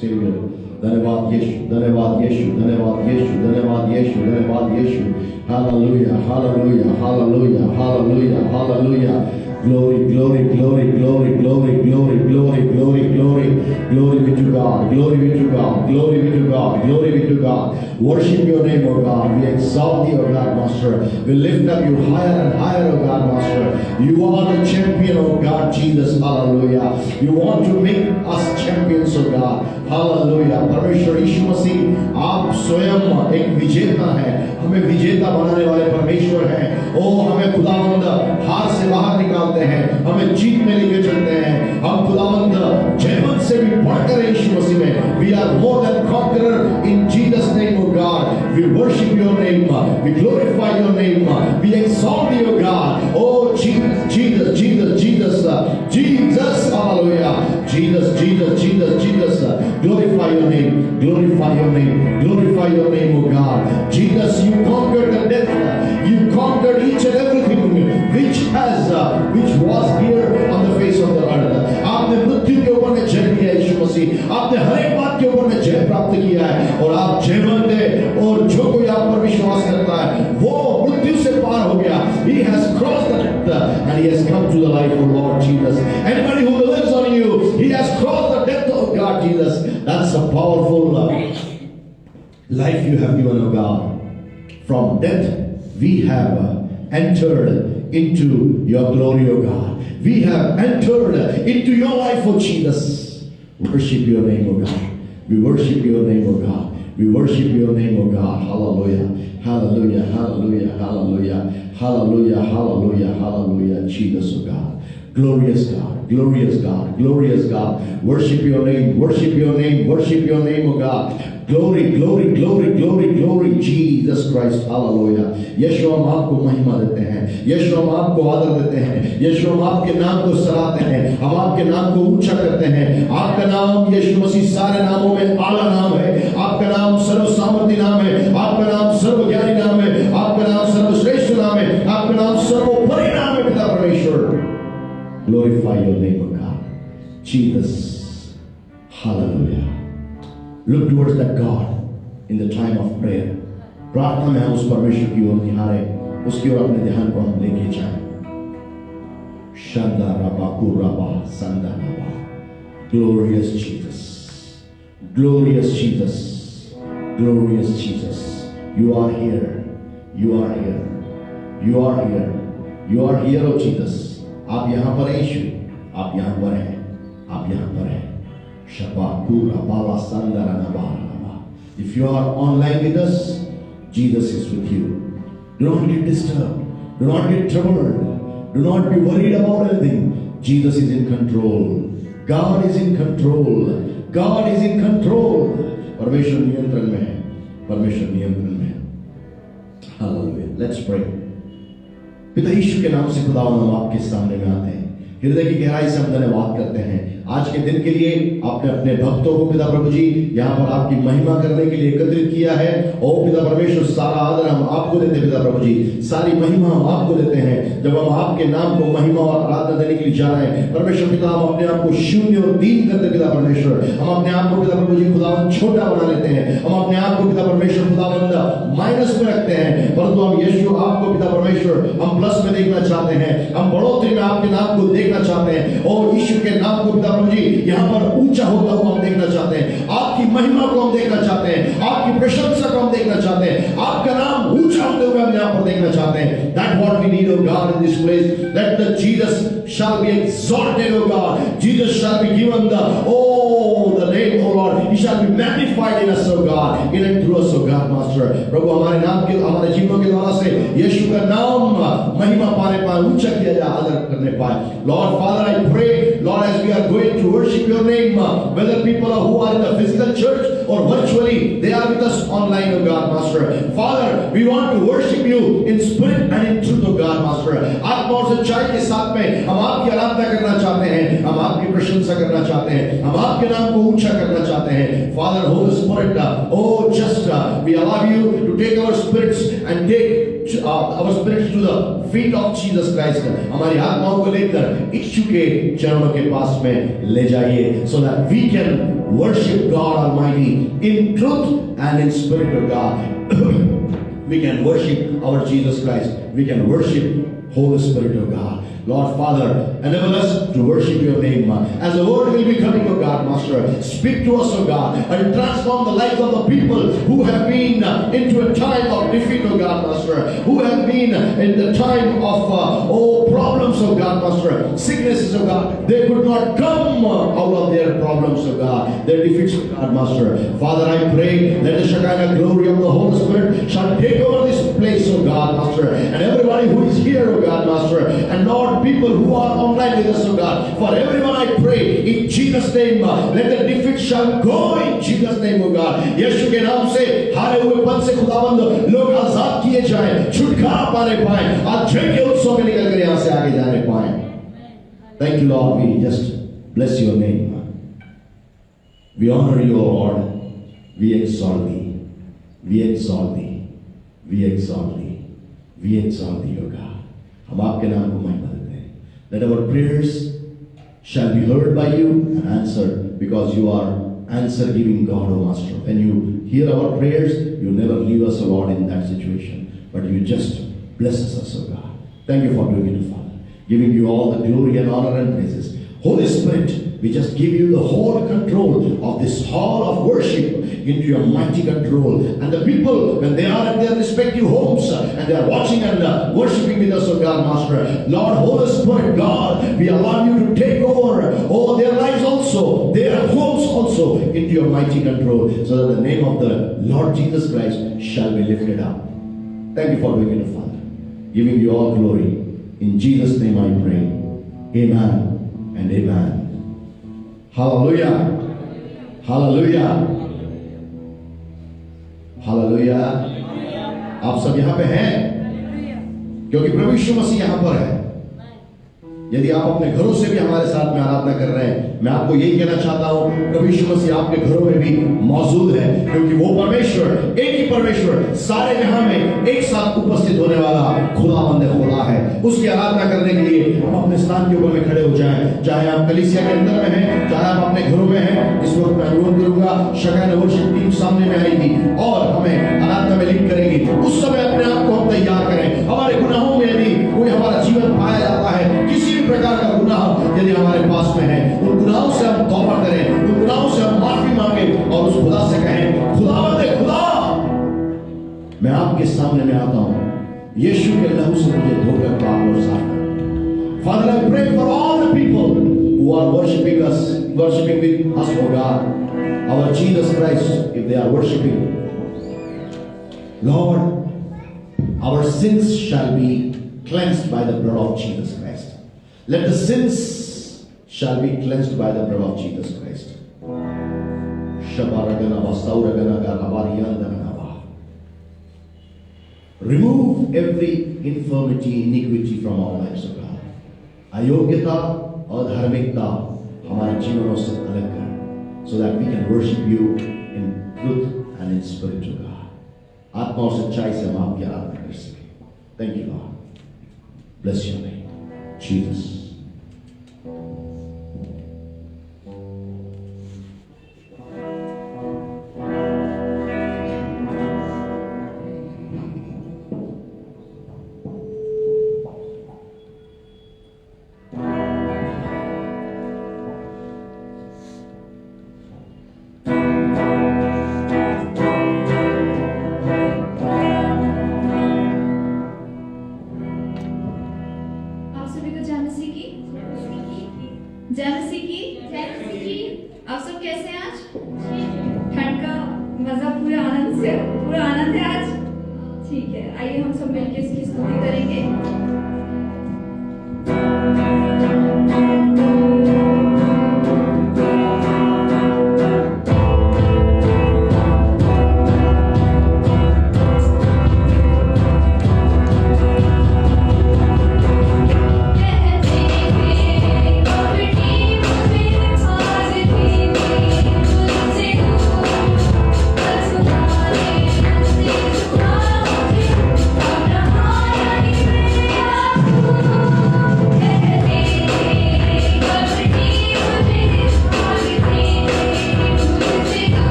Savior. धन्यवाद यीशु, धन्यवाद यीशु, धन्यवाद यीशु, धन्यवाद यीशु, धन्यवाद यीशु. Hallelujah, hallelujah, hallelujah, hallelujah, hallelujah. Glory, glory, glory, glory, glory, glory, glory, glory, glory, glory be to God, glory be to God, glory be to God, glory be to God. Worship your name, O God. We exalt thee, O God, Master. We lift up you higher and higher, O God, Master. You are the champion, O God, Jesus. Hallelujah. You want to make us champions, O God. Hallelujah. परमेश्वर यीशु मसीह आप स्वयं एक विजेता है, हमें विजेता बनाने वाले परमेश्वर हैं. ओ हमें खुदावंद हार से बाहर निकालते हैं, हमें जीत में लेके चलते हैं. हम खुदावंद जयवंत से भी बढ़कर यीशु मसीह में. We are more than conqueror in Jesus name, O God. We worship your name, we glorify your name, we exalt you, O God. Oh Jesus, Jesus, Jesus, Jesus, Jesus, hallelujah. Jesus, Jesus, Jesus, Jesus. Glorify your name, glorify your name, glorify your name, O God. Jesus, you conquered the death, you conquered each and everything which was here on the face of the earth. आपने मृत्यु के ऊपर में जय किया यीशु मसीह, आपने हर एक बात के ऊपर में जय प्राप्त किया है और आप जयवंत हैं. और जो कोई आप पर विश्वास करता है वो मृत्यु से पार हो गया. He has crossed the death and he has come to the life of Lord Jesus. Anybody who believes on you, he has crossed the death of God Jesus. That's a powerful life you have given, O God. From death we have entered into your glory, O God. We have entered into your life, O Jesus. Worship your name, O God. We worship your name, O God. We worship your name, O God. Hallelujah. Hallelujah. Hallelujah. Hallelujah. Hallelujah. Hallelujah. Hallelujah. Jesus, O God. Glorious God, glorious God, glorious God. Worship your name, worship your name, worship your name, O God. Glory, glory, glory, glory, glory, Jesus Christ, hallelujah. यीशु हम आपको महिमा देते हैं, यीशु हम आपको आदर देते हैं, यीशु हम आपके नाम को सराहते हैं, हम आपके नाम को ऊंचा करते हैं. आपका नाम यीशु मसीह सारे नामों में आला नाम है. आपका नाम सर्वसामर्थी नाम है, आपका नाम सर्वज्ञानी नाम है, आपका नाम सर्वश्रेष्ठ नाम है, आपका नाम सर्वोपरि नाम है पिता परमेश्वर. Glorify your name, O God. Jesus. Hallelujah. Look towards that God in the time of prayer. प्रार्थना में हम उस परमेश्वर की ओर निहारे, उसकी ओर अपने ध्यान को हम लेके जाएं. Shanda Rabba Kuraba Sanda Rabba. Glorious Jesus. Glorious Jesus. Glorious Jesus. You are here. You are here. You are here. You are here, O Jesus. आप यहाँ पर हैं यीशु, आप यहाँ पर हैं, आप यहाँ पर हैं. Shabakura Bala Sandara Nabara. If you are online with us, Jesus is with you. Do not get disturbed. Do not get troubled. Do not be worried about anything. Jesus is in control. God is in control. God is in control. परमेश्वर नियंत्रण में है. परमेश्वर नियंत्रण में है. Hallelujah. Let's pray. पिता यीशु के नाम से खुदावंद हम आपके सामने में आते हैं. हृदय की गहराई से हम धन्यवाद करते हैं आज के दिन के लिए. आपने अपने भक्तों को पिता प्रभु जी यहाँ पर आपकी महिमा करने के लिए एकत्रित किया है. ओ पिता परमेश्वर, सारा आदर हम आपको देते हैं पिता प्रभु जी, सारी महिमा हम आपको देते हैं. जब हम आपके नाम को महिमा और आराधना देने के लिए जा रहे हैं परमेश्वर पिता, हम अपने आप को शून्य और दीन करते पिता परमेश्वर. हम अपने आप को पिता प्रभु जी खुदावंद छोटा बना लेते हैं. हम अपने आप को पिता परमेश्वर खुदावंद माइनस में रखते हैं, परंतु हम यीशु आपको पिता परमेश्वर हम प्लस में देखना चाहते हैं. हम बढ़ोतरी में आपके नाम को देखना चाहते हैं और यीशु के नाम को पिता प्रभु जी यहाँ पर ऊंचा होता हुआ हम देखना चाहते हैं. आपकी महिमा को हम देखना चाहते हैं, आपकी प्रशंसा को हम देखना चाहते हैं, आपका नाम ऊंचा होते हुए हम यहाँ पर देखना चाहते हैं. That's what we need, O God, in this place. Let the Jesus shall be exalted, O God. Jesus shall be given the name, O Lord. He shall be magnified in us, O God, in and through us, O God, Master. प्रभु हमारे नाम के हमारे जीवनों के द्वारा से यीशु का नाम महिमा पाने पाए, ऊंचा किया जाए, आदर करने पाए. Lord Father, I pray, Lord, as we are going to worship your name, whether people are who are in the physical church or virtually, they are with us online, O God, Master. Father, we want to worship you in spirit and in truth, O God, Master. आत्मा और सच्चाई के साथ में हम आपकी आराधना करना चाहते हैं, हम आपकी प्रशंसा करना चाहते हैं, हम आपके नाम को ऊंचा करना चाहते हैं. Father, Holy Spirit, oh, just we allow you to take our spirits and take our spirits to the feet of Jesus Christ. हमारी आत्माओं को लेकर यीशु के चरणों के पास में ले जाइए, so that we can worship God Almighty in truth and in spirit of God. We can worship our Jesus Christ. We can worship Holy Spirit of God. Lord Father, enable us to worship your name. As the word will be coming, O God, Master, speak to us, O God, and transform the lives of the people who have been into a time of defeat, O God, Master, who have been in the time of problems, O God, Master, sicknesses, O God. They could not come out of their problems, O God, their defeats, O God, Master. Father, I pray, let the Shekinah glory of the Holy Spirit shall take over this place, O God, Master, and everybody who is here, O God, Master, and Lord, people who are online with us, O God, for everyone I pray in Jesus' name, let the defeat shall go in Jesus' name, O God. यीशु के नाम से हारे हुए पन से खुदावंद लोग आजाद किए जाएं, छुटकारा पाने पाएं, आज जय के उत्सव में निकल कर यहाँ से आगे जाने पाएं. Thank you, Lord. We just bless your name. We honor you, Lord. We exalt thee. We exalt thee. We exalt thee. We exalt thee, O God. हम आपके नाम को महिमा देते हैं. That our prayers shall be heard by you and answered, because you are answer giving God, O Master. When you hear our prayers, you never leave us, O Lord, in that situation, but you just bless us, O God. Thank you for doing it, Father. Giving you all the glory and honor and praises. Holy Spirit, we just give you the whole control of this hall of worship into your mighty control. And the people, when they are at their respective homes and they are watching and worshiping with us, O God, Master, Lord, Holy Spirit, God, we allow you to take over their lives also, their homes also, into your mighty control, so that the name of the Lord Jesus Christ shall be lifted up. Thank you for doing it, Father. Giving you all glory. In Jesus' name I pray. Amen and amen. Hallelujah. Hallelujah. Hallelujah. आप सब यहाँ पे हैं क्योंकि प्रभु यीशु मसीह यहाँ पर है. यदि आप अपने घरों से भी हमारे साथ में आराधना कर रहे हैं, मैं आपको यही कहना चाहता हूँ, प्रभु यीशु मसीह आपके घरों में भी मौजूद है, क्योंकि वो परमेश्वर, एक ही परमेश्वर, सारे जहां में एक साथ उपस्थित होने वाला खुदावंद खुदा है. उसकी आराधना करने के लिए हम अपने स्थान के ऊपर में खड़े हो जाएं. चाहे आप कलीसिया के अंदर में हैं, चाहे आप अपने घरों में हैं, इस वक्त मैं अनुरोध करूंगा, शकायन वर्शिप टीम सामने में आएगी और हमें आराधना में लीड करेगी. उस समय अपने आप को हम तैयार करें. हमारे गुनाहों में यदि कोई हमारा जीवन पाया जाता है, किसी भी प्रकार का गुनाह यदि हमारे पास में है, उन गुनाहों से हम तौबा करें, उन गुनाहों से हम माफी मांगे और उस खुदा से कहें, खुदावंद खुदा, मैं आपके सामने में आता हूं, यीशु के लहू से मुझे धोकर पाप और साफ कर. Father, I pray for all the people who are worshiping with us, oh God, our Jesus Christ, if they are worshiping, Lord, our sins shall be cleansed by the blood of Jesus Christ. Let the sins shall be cleansed by the blood of Jesus Christ. Remove every infirmity, iniquity from our lives, O God. अयोग्यता और धार्मिकता हमारे जीवनों से अलग कर, so that we can worship you in truth and in spirit, O God. आत्मा और सच्चाई से हम आपकी आराधना कर सकें. Thank you, Lord. Bless your name, Jesus. Yeah.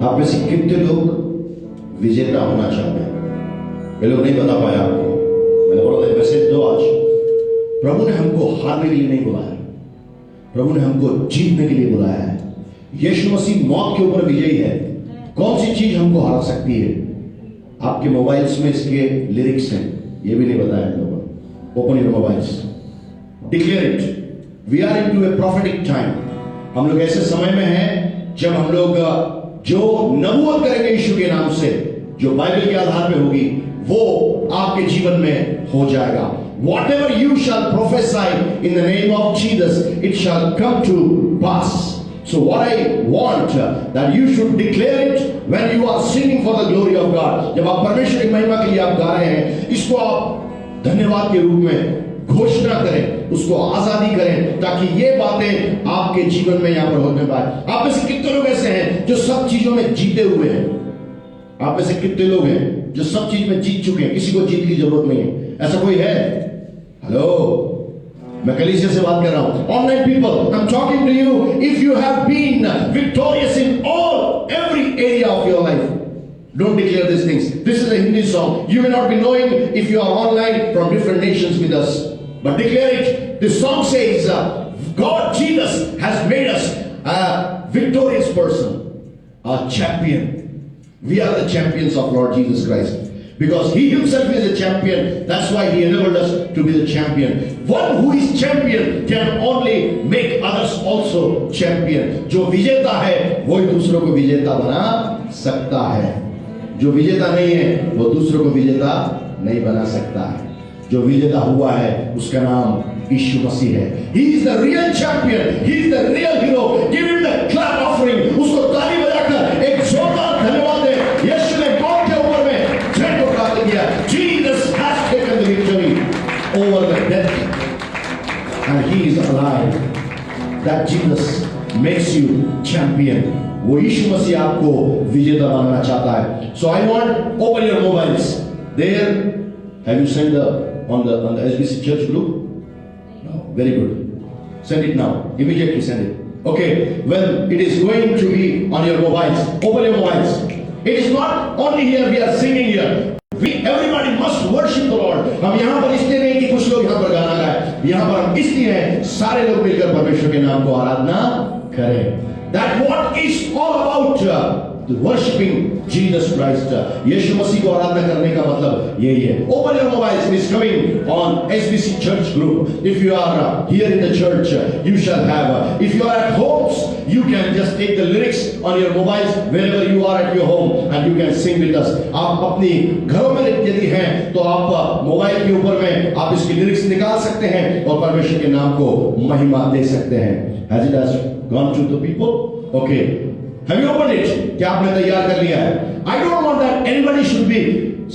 आप में से कितने लोग विजेता होना चाहते हैं? ये लोग नहीं बता पाए आपको। मैंने बोला था मैसेज दो आज। प्रभु ने हमको हारने के लिए नहीं बुलाया, प्रभु ने हमको जीतने के लिए बुलाया है। यीशु मसीह मौत के ऊपर विजयी है। कौन सी चीज हमको हरा सकती है? आपके मोबाइल्स में इसके लिरिक्स हैं, ये भी नहीं बताया हम लोगों ने। Open your mobiles, declare it. We are into a prophetic time. हम लोग ऐसे समय में हैं जब हम लोग जो नबूवत करेंगे यीशु के नाम से, जो बाइबल के आधार पे होगी, वो आपके जीवन में हो जाएगा। Whatever you shall prophesy in the name of Jesus, it shall come to pass. So what I want that you should declare it when you are singing for the glory of God. जब आप परमेश्वर की महिमा के लिए आप गा रहे हैं, इसको आप धन्यवाद के रूप में घोषणा करें, उसको आजादी करें, ताकि ये बातें आपके जीवन में यहाँ पर होने पाए। आप में से कितने लोग ऐसे हैं जो सब चीजों में जीते हुए हैं? आप में से कितने लोग हैं जो सब चीज में जीत चुके हैं? किसी को जीत की जरूरत नहीं है। ऐसा कोई है? हेलो, मैं कलीसिया से बात कर रहा हूं। Online people, I am talking to you. If you have been victorious in all every area of your life, don't declare these things. This is a Hindi song. You may not be knowing if you are online from different nations with us, but declare it. This song says God Jesus has made us a victorious person, a champion. We are the champions of Lord Jesus Christ. Because he himself is a champion, that's why he enabled us to be the champion. One who is champion can only make others also champion. जो विजेता है वो ही दूसरों को विजेता बना सकता है। जो विजेता नहीं है वो दूसरों को विजेता नहीं बना सकता है। जो विजेता हुआ है उसका नाम यीशु मसीह है। He is the real champion. He is the real hero. Give him the clap offering. उसको ताली बजाकर एक जोरदार धन्यवाद दे। यीशु ने मौत के ऊपर में जय को प्राप्त किया। Jesus has taken the victory over the death and he is alive. That Jesus makes you champion. वो यीशु मसीह आपको विजेता बनाना चाहता है। So I want, open your mobiles. There, have you sent on the SBC Church group? No, very good. Send it now. Immediately send it. Okay, when it is going to be on your mobiles, open your mobiles. It is not only here we are singing here. Everybody must worship the Lord. हम यहाँ पर इसलिए नहीं कि कुछ लोग यहाँ पर गाना गाए, यहाँ पर हम इसलिए हैं सारे लोग मिलकर परमेश्वर के नाम को आराधना करें। That what is all about worshiping Jesus Christ. यीशु मसीह को आराधना करने का मतलब यही है। Open your mobiles. It is coming on SBC Church group. If you are here in the church, you shall have. If you are at homes, you can just take the lyrics on your mobiles wherever you are at your home and you can sing with us. आप अपनी घरों में यदि हैं तो आप mobile के ऊपर में आप इसकी लिरिक्स निकाल सकते हैं और परमेश्वर के नाम को महिमा दे सकते हैं। Has it has gone to the people? Okay. Have you opened it? क्या आपने तैयार कर लिया है? I don't want that anybody should be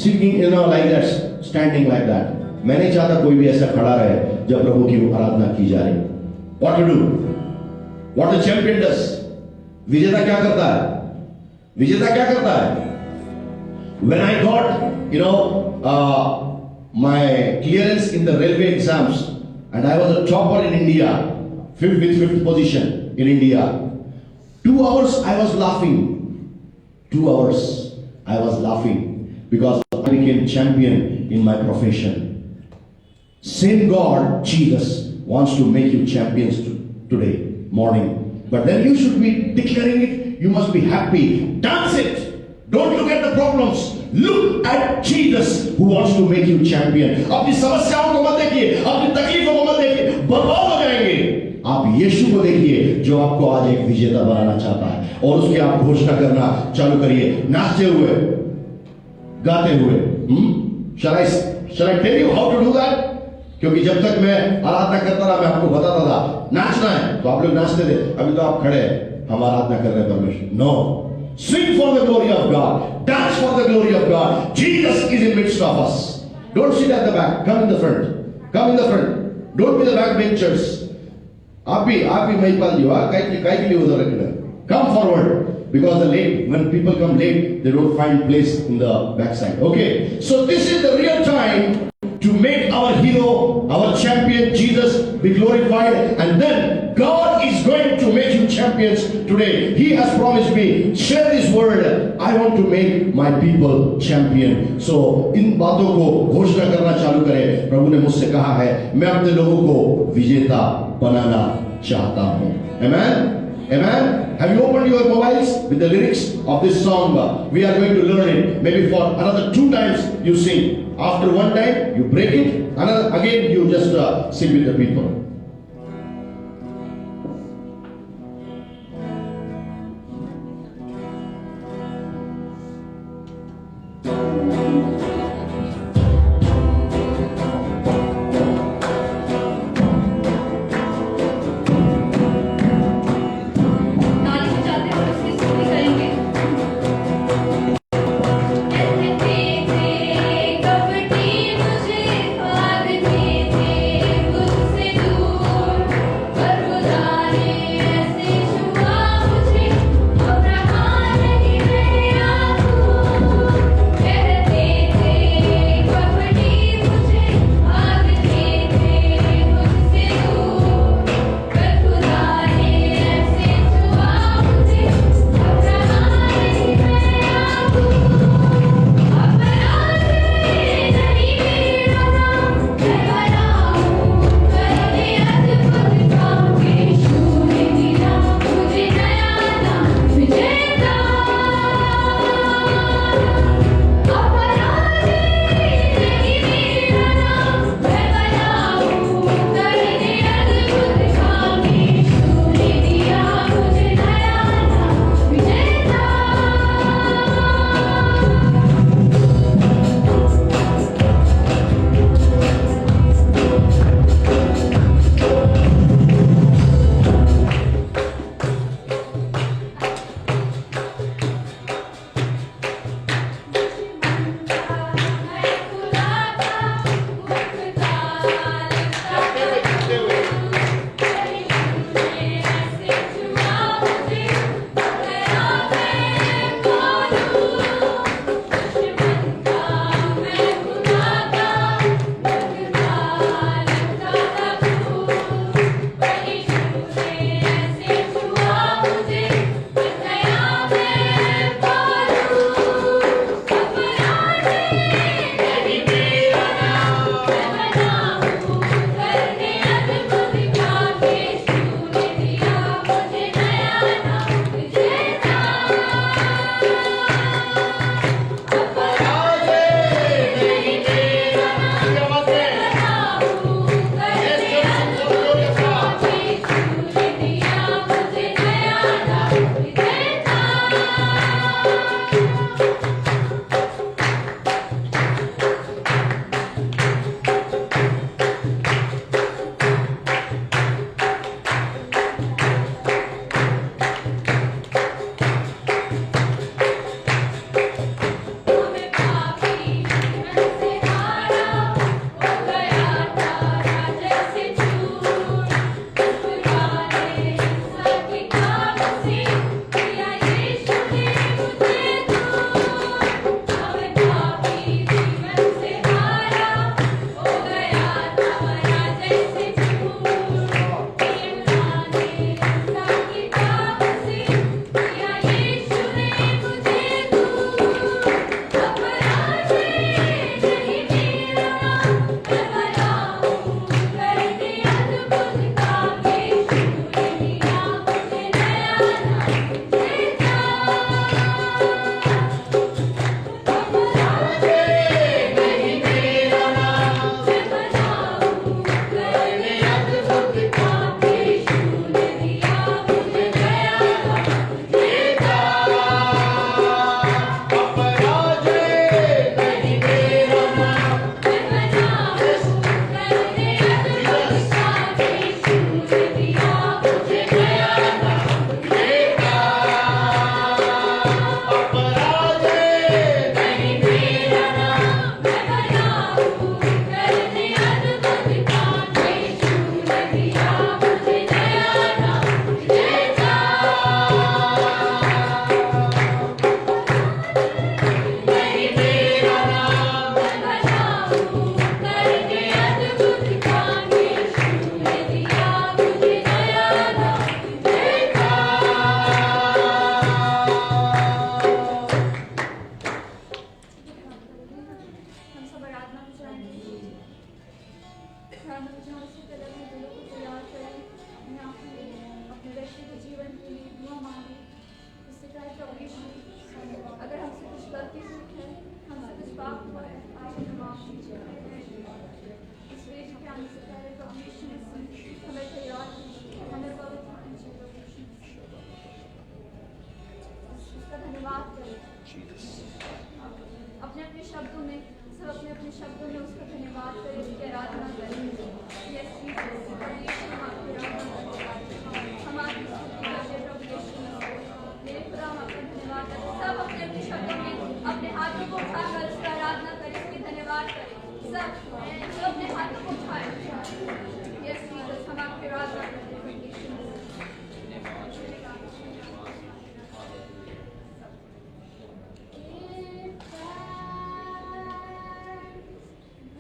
singing, like that, standing like that. मैं नहीं चाहता कोई भी ऐसा खड़ा रहे जब प्रभु की आराधना की जा रही। What to do? What the champion does? विजेता क्या करता है? विजेता क्या करता है? When I got, my clearance in the railway exams, and I was a topper in India, fifth position in India. 2 hours I was laughing. 2 hours I was laughing because I became champion in my profession. Same God, Jesus, wants to make you champions today morning. But then you should be declaring it. You must be happy. Dance it. Don't look at the problems. Look at Jesus who wants to make you champion. अपनी समस्याओं को मत देखिए, अपनी तकलीफों को मत देखिए, बर्बाद हो जाएंगे। आप यीशु को देखिए जो आपको आज एक विजेता बनाना चाहता है और उसकी आप घोषणा करना चालू करिए, नाचते हुए, गाते हुए। Shall I tell you how to do that? क्योंकि जब तक मैं आराधना करता रहा मैं आपको बताता था नाचना है तो आप लोग नाचते थे। अभी तो आप खड़े हैं, हम आराधना कर रहे हैं परमेश्वर। No, sing for the glory of God, dance for the glory of God. Jesus is in midst of us. Don't sit at the back, come in the front. Come in the front. Don't be the backbenchers. आप भी महिपाल जी काय के लिए उधर रखना। Come forward because when people come late they don't find place in the backside. Okay, so this is the real time to make our hero, our champion Jesus be glorified, and then God is going to make you champions today. He has promised me, share this word. I want to make my people champion. So इन बातों को घोषणा करना चालू करें. प्रभु ने मुझसे कहा है, मैं अपने लोगों को विजेता बनाना चाहता हूँ. Amen. Amen. Have you opened your mobiles with the lyrics of this song? We are going to learn it. Maybe for another 2 times you sing. After 1 time you break it. Another again you just sing with the people. कपटी मुझे भागने थे, मुझसे दूर गलती से हमसे कुछ पाप हुआ है, आप हमें माफ कीजिए। इस वेश के आने से पहले प्रभु यीशु मसीह हमें तैयार कीजिए, हमें पवित्र कीजिए प्रभु यीशु मसीह। उसका धन्यवाद करें। अपने अपने शब्दों में सब अपने अपने शब्दों में उसका धन्यवाद करें, उसकी आराधना करें। यस जीसस, प्रभु यीशु हम आपकी आराधना करते हैं, हम आपकी स्तुति करते हैं प्रभु यीशु मसीह। मेरे खुदा हम आपका धन्यवाद करते हैं। सब अपने अपने शब्दों में अपने हाथों को उठाकर उसकी आराधना करें, उसकी धन्यवाद करें। सब अपने हाथों को उठाएं। यस जीसस, हम आपकी आराधना करते हैं प्रभु यीशु मसीह।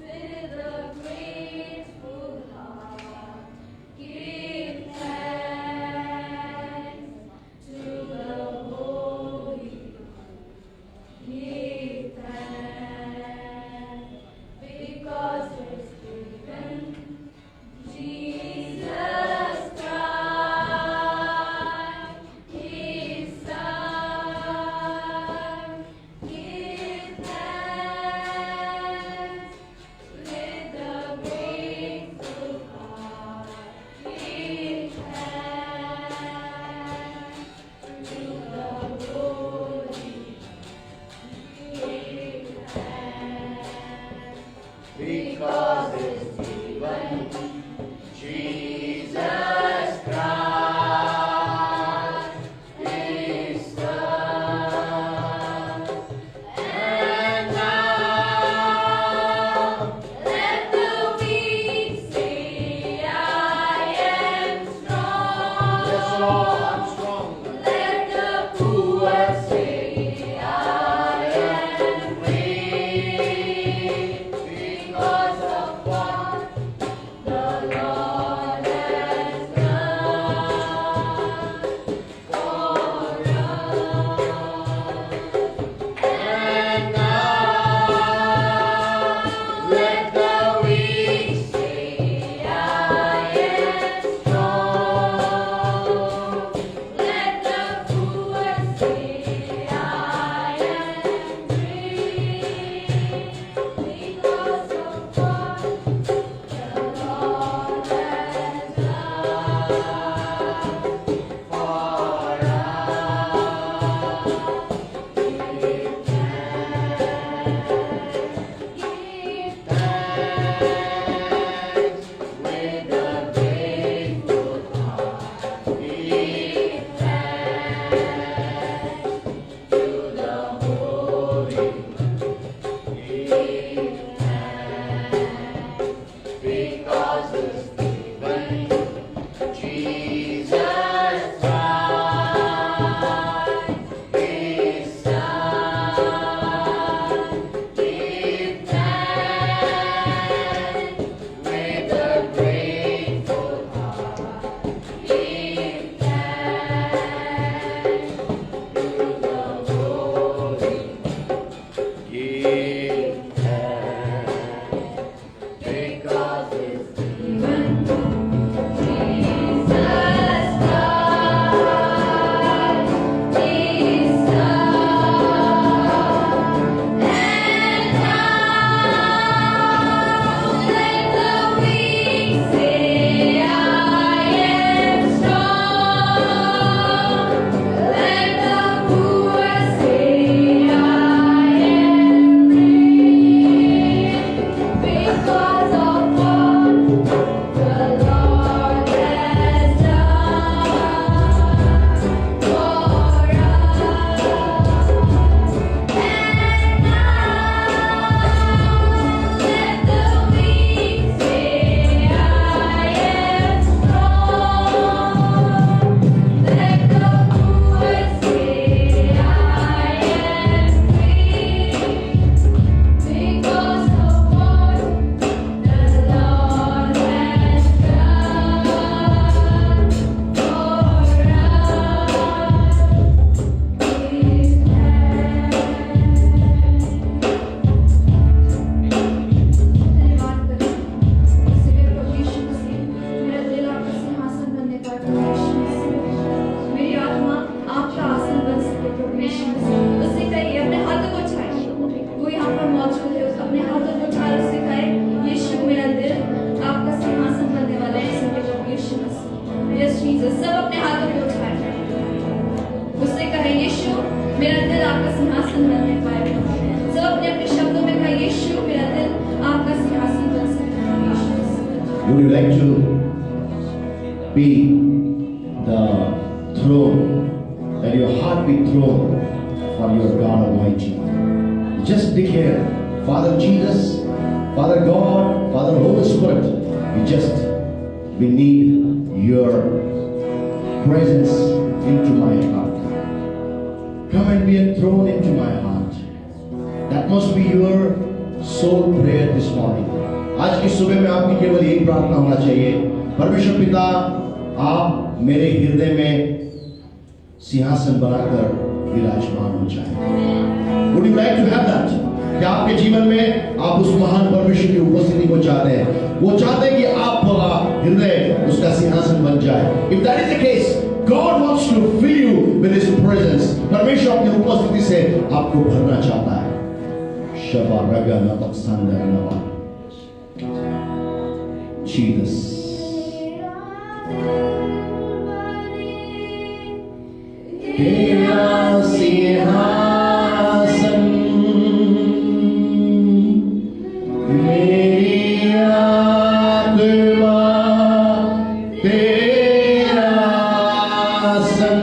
With a grateful heart, give thanks. you like to be the throne, that your heart be throne for your God Almighty? Just declare, Father Jesus, Father God, Father Holy Spirit, we need your presence into my heart. Come and be enthroned into my heart. That must be your soul prayer this morning. आज की सुबह में आपकी केवल यही प्रार्थना होना चाहिए, परमेश्वर पिता, आप मेरे हृदय में सिंहासन बनाकर विराजमान हो जाए। Would you like to have that? कि आपके जीवन में आप उस महान परमेश्वर की उपस्थिति को चाहते हैं, वो चाहते हैं कि आपका हृदय उसका सिंहासन बन जाए। If that is the case, God wants to fill you with His presence. परमेश्वर अपनी उपस्थिति से आपको भरना चाहता है। शबा रगा नपक संदर नवा। Jesus. तेरा सिंहासन मेरी आत्मा तेरा आसन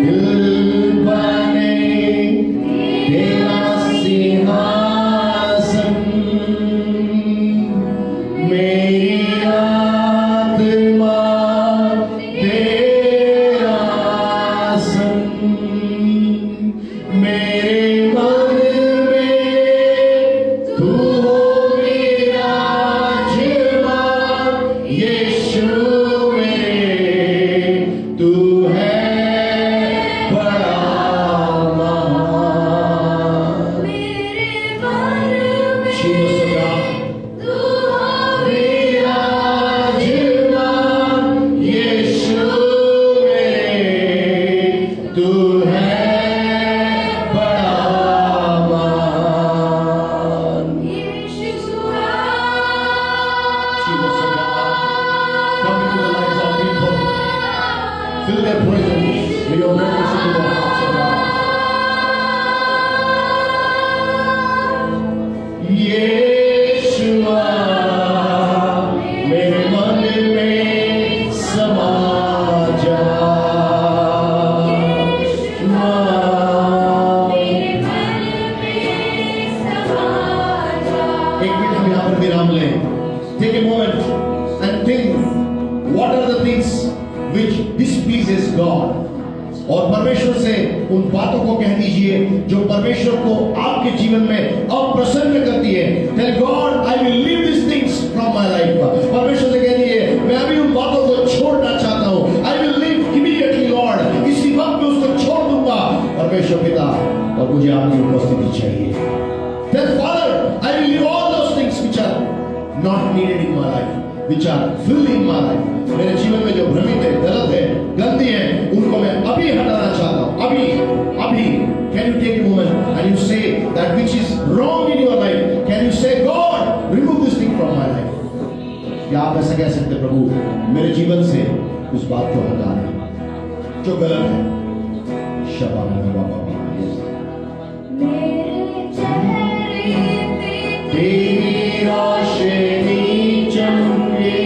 दिल बने तेरा सिंहासन मेरी आत्मा तेरा आसन मेरे मन में तू हो विराजमान यीशु मेरे तू है बड़ा महान मेरे मन में Jesus of God. तू हो विराजमान यीशु मेरे तू है बड़ा महान यीशुआ Jesus of God, come into the lives of people, fill their presence with your presence into their hearts, O God. यीशुआ मेरे मन में समा जा। मेरे मन में समा जा। एक मिनट हम यहाँ पर विराम लें। Take a moment and think, what are the things which displeases God? और परमेश्वर से उन बातों को कह दीजिए जो परमेश्वर को आपके जीवन में अप्रसन्न करती है। Tell God, I will leave these things from my life. परमेश्वर से कह दीजिए, मैं अभी उन बातों को छोड़ना चाहता हूँ। I will leave immediately, Lord. इसी वक्त में उसको छोड़ दूंगा। परमेश्वर पिता, और मुझे आपकी उपस्थिति चाहिए। Then Father, I will leave all those things which are not needed in my life, which are filling my life. मेरे जीवन में जो भ्रमित है, गलत है, गंदी है, उनको मैं अभी हटाना चाहता हूँ। अभी can you take a moment and you say that which is wrong in your life? Can you say, God, remove this thing from my life? क्या आप ऐसा कह सकते हैं, प्रभु मेरे जीवन से उस बात को हटा दें जो गलत है। शबाना बाबा मेरे चेहरे पे तेरी रोशनी चमके,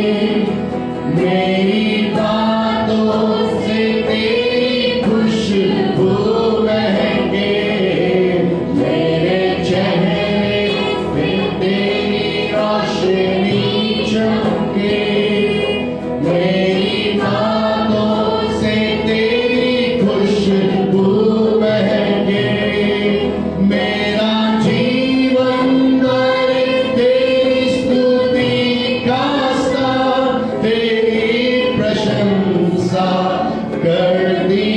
मेरी बातों से तेरी खुशबू महके, मेरे चेहरे पे तेरी रोशनी चमके, मेरी बातों से तेरी खुशबू महके, मेरा जीवन भर तेरी स्तुति गाता, तेरी प्रशंसा करती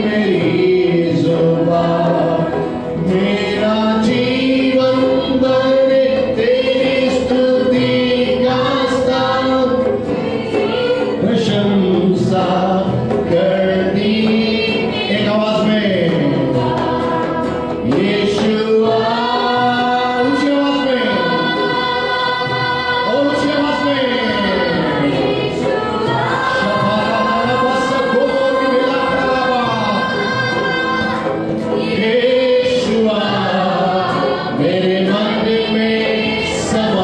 मेरी जुबान। मेरा जीवन भर तेरी स्तुति गाता, प्रशंसा करती। एक आवाज में यीशुआ, ऊंची आवाज में, और ऊंची आवाज में शबाना बस गोर मिला करावा। यीशुआ मेरे मन में समा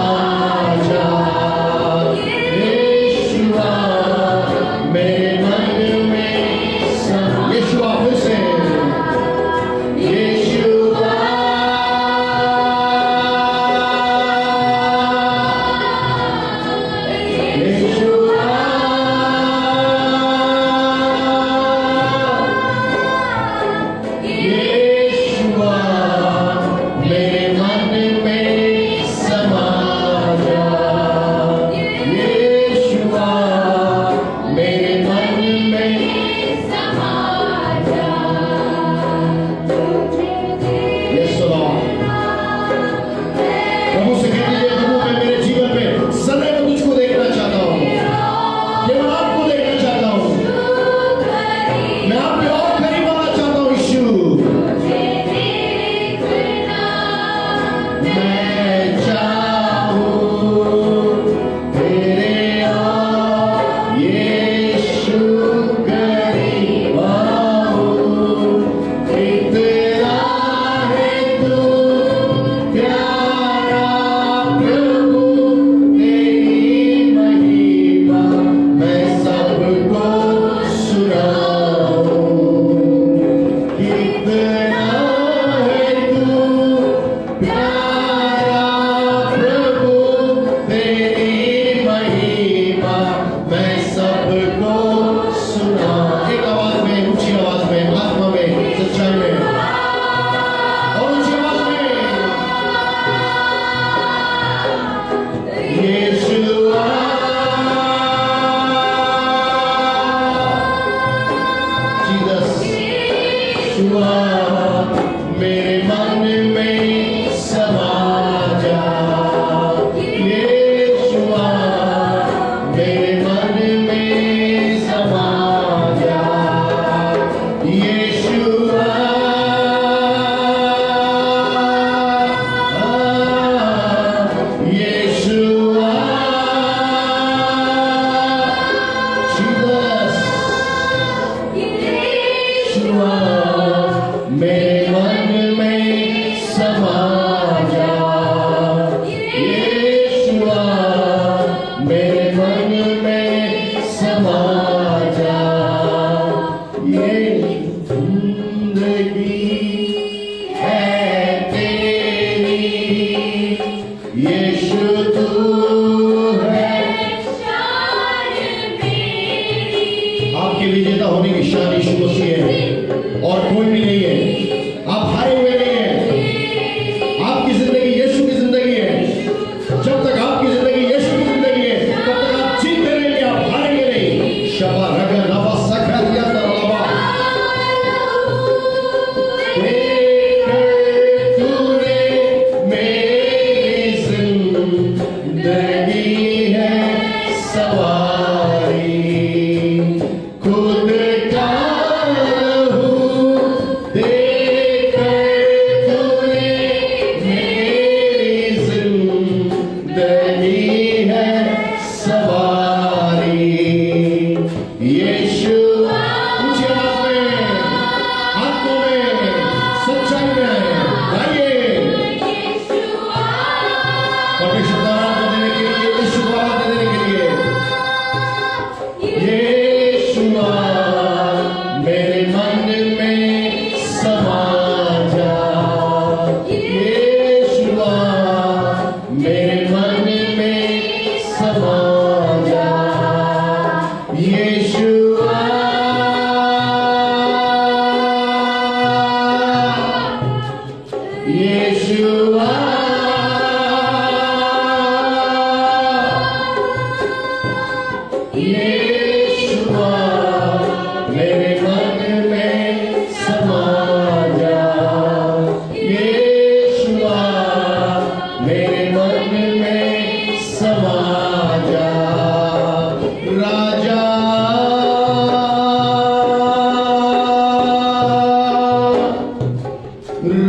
यीशुआ मेरे मन में समा जा, यीशुआ मेरे मन में समा जा, यीशुआ यीशुआ जीसस यीशुआ मेरे मन में समा जा, यीशुआ मेरे मन में समा जा, ये जिंदगी है तेरी, यीशु तू है। आपके विजेता होने की शान यीशु मसीह है और कोई भी नहीं है। आप हारे हुए नहीं हैं। आपकी जिंदगी यीशु की जिंदगी है। जब तक आपकी जिंदगी यीशु की जिंदगी है तब तक आप जीते रहेंगे, आप हारेंगे नहीं। शबा रगा रवा सखा दिया तरवा तूने मेरी जिंदगी है सवारी, खुद का हूँ देखकर तूने मेरी जिंदगी है सवारी, यीशु ऊंची आवाज में, आत्मा में, सच्चाई में गाइए। परमेश्वर का नाम देने के लिए, यीशु को आवाज देने के लिए, यीशुआ मेरे मन में समा जा, यीशुआ मेरे मन में समा जा, यीशुआ यीशुआ यीशुआ मेरे मन में समा जा, यीशुआ मेरे मन में समा जा, राजा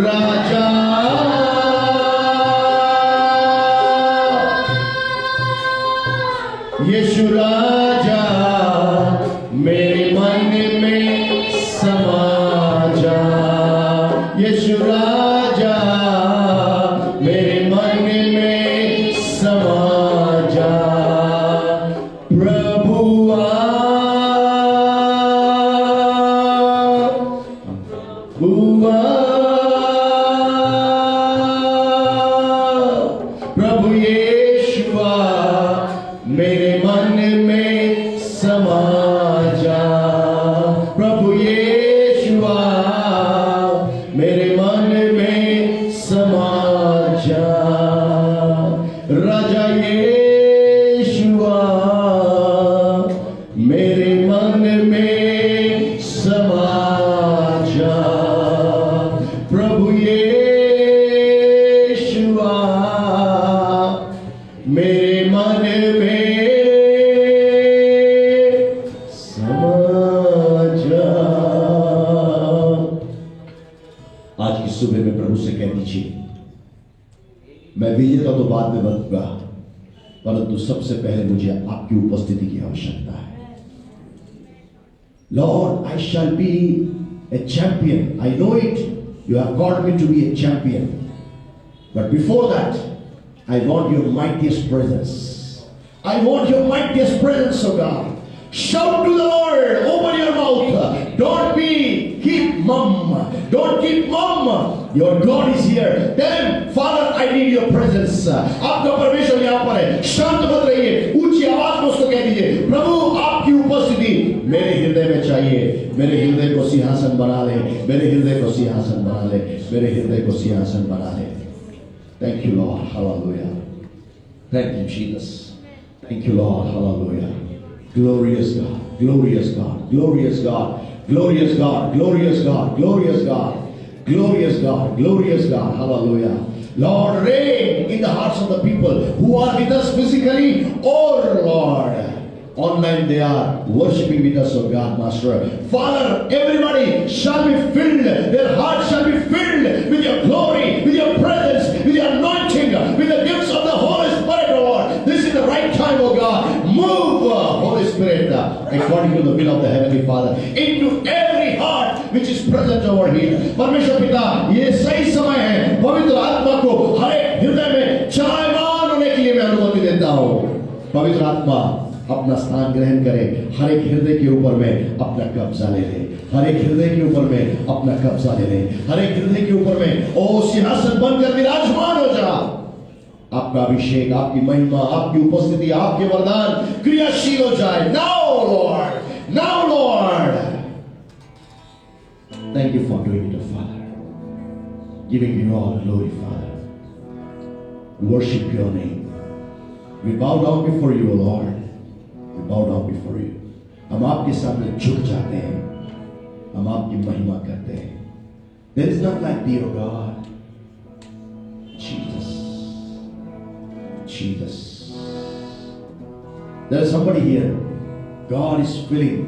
राजा यीशु राजा मेरे मन में समा जा, यीशु राजा मेरे मन में समा जा, प्रभुआ प्रभु यीशुआ मेरे मन में समा जा, प्रभु यीशुआ मेरे मन में समा जा, राजा यीशुआ मेरे मन में समा जा, प्रभु यीशुआ मेरे मन में समा जा। आज की सुबह में प्रभु से कह दीजिए, मैं विजेता तो बाद में बनूंगा, परंतु सबसे पहले मुझे आपकी उपस्थिति की आवश्यकता है। Lord, I shall be a champion. I know it. You have called me to be a champion. But before that, I want your mightiest presence. I want your mightiest presence, oh God. Shout to the Lord. Open your mouth. Don't keep mum. Don't keep mum. Your God is here. Tell him, Father, I need your presence. आपका परमेश्वर यहाँ पर है। शांत मत रहिए, ऊंची आवाज में उसको कह दीजिए, प्रभु आपकी उपस्थिति मेरे हृदय में चाहिए। मेरे हृदय को सिंहासन बना ले, मेरे हृदय को सिंहासन बना ले, मेरे हृदय को सिंहासन बना ले। Thank you, Lord. Hallelujah. Thank you, Jesus. Thank you, Lord. Hallelujah. Glorious God, glorious God, glorious God. Glorious God, glorious God, glorious God, glorious God, glorious God. Hallelujah. Lord, reign in the hearts of the people who are with us physically, or Lord, online they are worshipping with us, oh God, Master. Father, everybody shall be filled, their hearts shall be filled with your glory, with your presence, with your anointing, with the gifts of the Holy Spirit, oh Lord. This is the right time, oh God. Move, Holy Spirit, according to the will of the Heavenly Father, into every heart which is present over here. परमेश्वर पिता, ये सही समय है पवित्र आत्मा को हर एक हृदय में चलायमान होने के लिए मैं अनुमति देता हूँ। पवित्र आत्मा अपना स्थान ग्रहण करे, हर एक हृदय के ऊपर में अपना कब्जा ले ले, हर एक हृदय के ऊपर में अपना कब्जा ले ले, हर एक हृदय के ऊपर में ओ सिंहासन बनकर विराजमान हो जा। आपका अभिषेक, आपकी महिमा, आपकी उपस्थिति, आपके वरदान क्रियाशील हो जाए। Now Lord, now Lord. Thank you for doing it, Father. Giving you all glory, Father. Worship your name. We bow down before you, O Lord. We bow down before you. हम आपके सामने झुक जाते हैं, हम आपकी महिमा करते हैं। There is none like thee, O God. Jesus. Jesus. There is somebody here. God is filling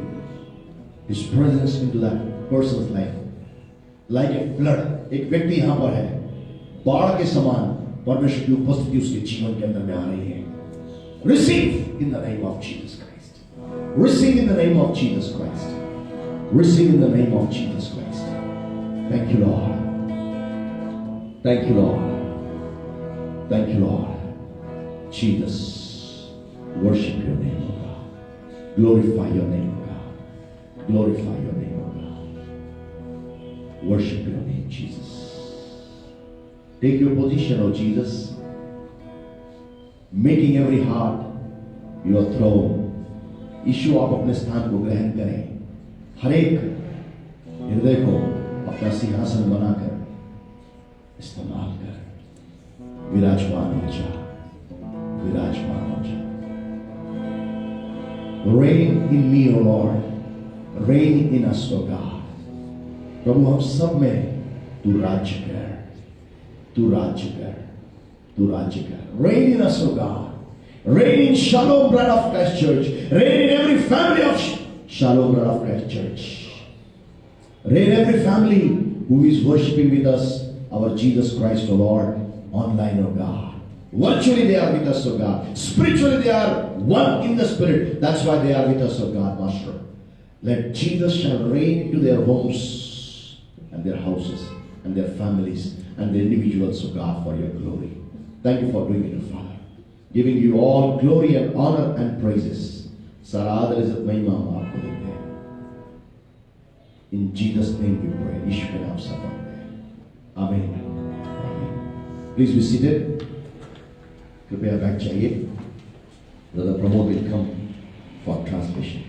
His presence into that person's life. Like a flood. एक व्यक्ति यहाँ पर है, बाढ़ के समान परमेश्वर की उपस्थिति उसके जीवन के अंदर में आ रही है। Receive in the name of Jesus Christ. Receive in the name of Jesus Christ. Receive in the name of Jesus Christ. Thank you, Lord. Thank you, Lord. Thank you, Lord. Jesus, worship your name, O God. Glorify your name, O God. Glorify your name, O God. Worship your name, Jesus. Take your position, O Jesus. Making every heart your throne. यीशु आप अपने स्थान को ग्रहण करें, हर एक हृदय को अपना सिंहासन बनाकर इस्तेमाल कर, विराजमान हो जा, विराजमान हो जा। Reign in me, O Lord. Reign in us, O God. प्रभु हम सब में तू राज्य कर, तू राज्य कर, तू राज्य कर। Reign in us, O God. Reign in Shalom Blood of Christ Church. Reign in every family of Shalom Blood of Christ Church. Reign in every family who is worshiping with us, our Jesus Christ, O Lord, online, O God. Virtually they are with us, O God. Spiritually they are one in the Spirit. That's why they are with us, O God, Master. Let Jesus shall reign into their homes and their houses and their families and the individuals, O God, for your glory. Thank you for doing it, Father. Giving you all glory and honor and praises. सारा आदर इज्जत महिमा हम आपको देते हैं। In Jesus' name we pray. यीशु के नाम से मांगते हैं। Amen. Please be seated. कृपया बैठ जाइए। Brother Pramod will come for translation.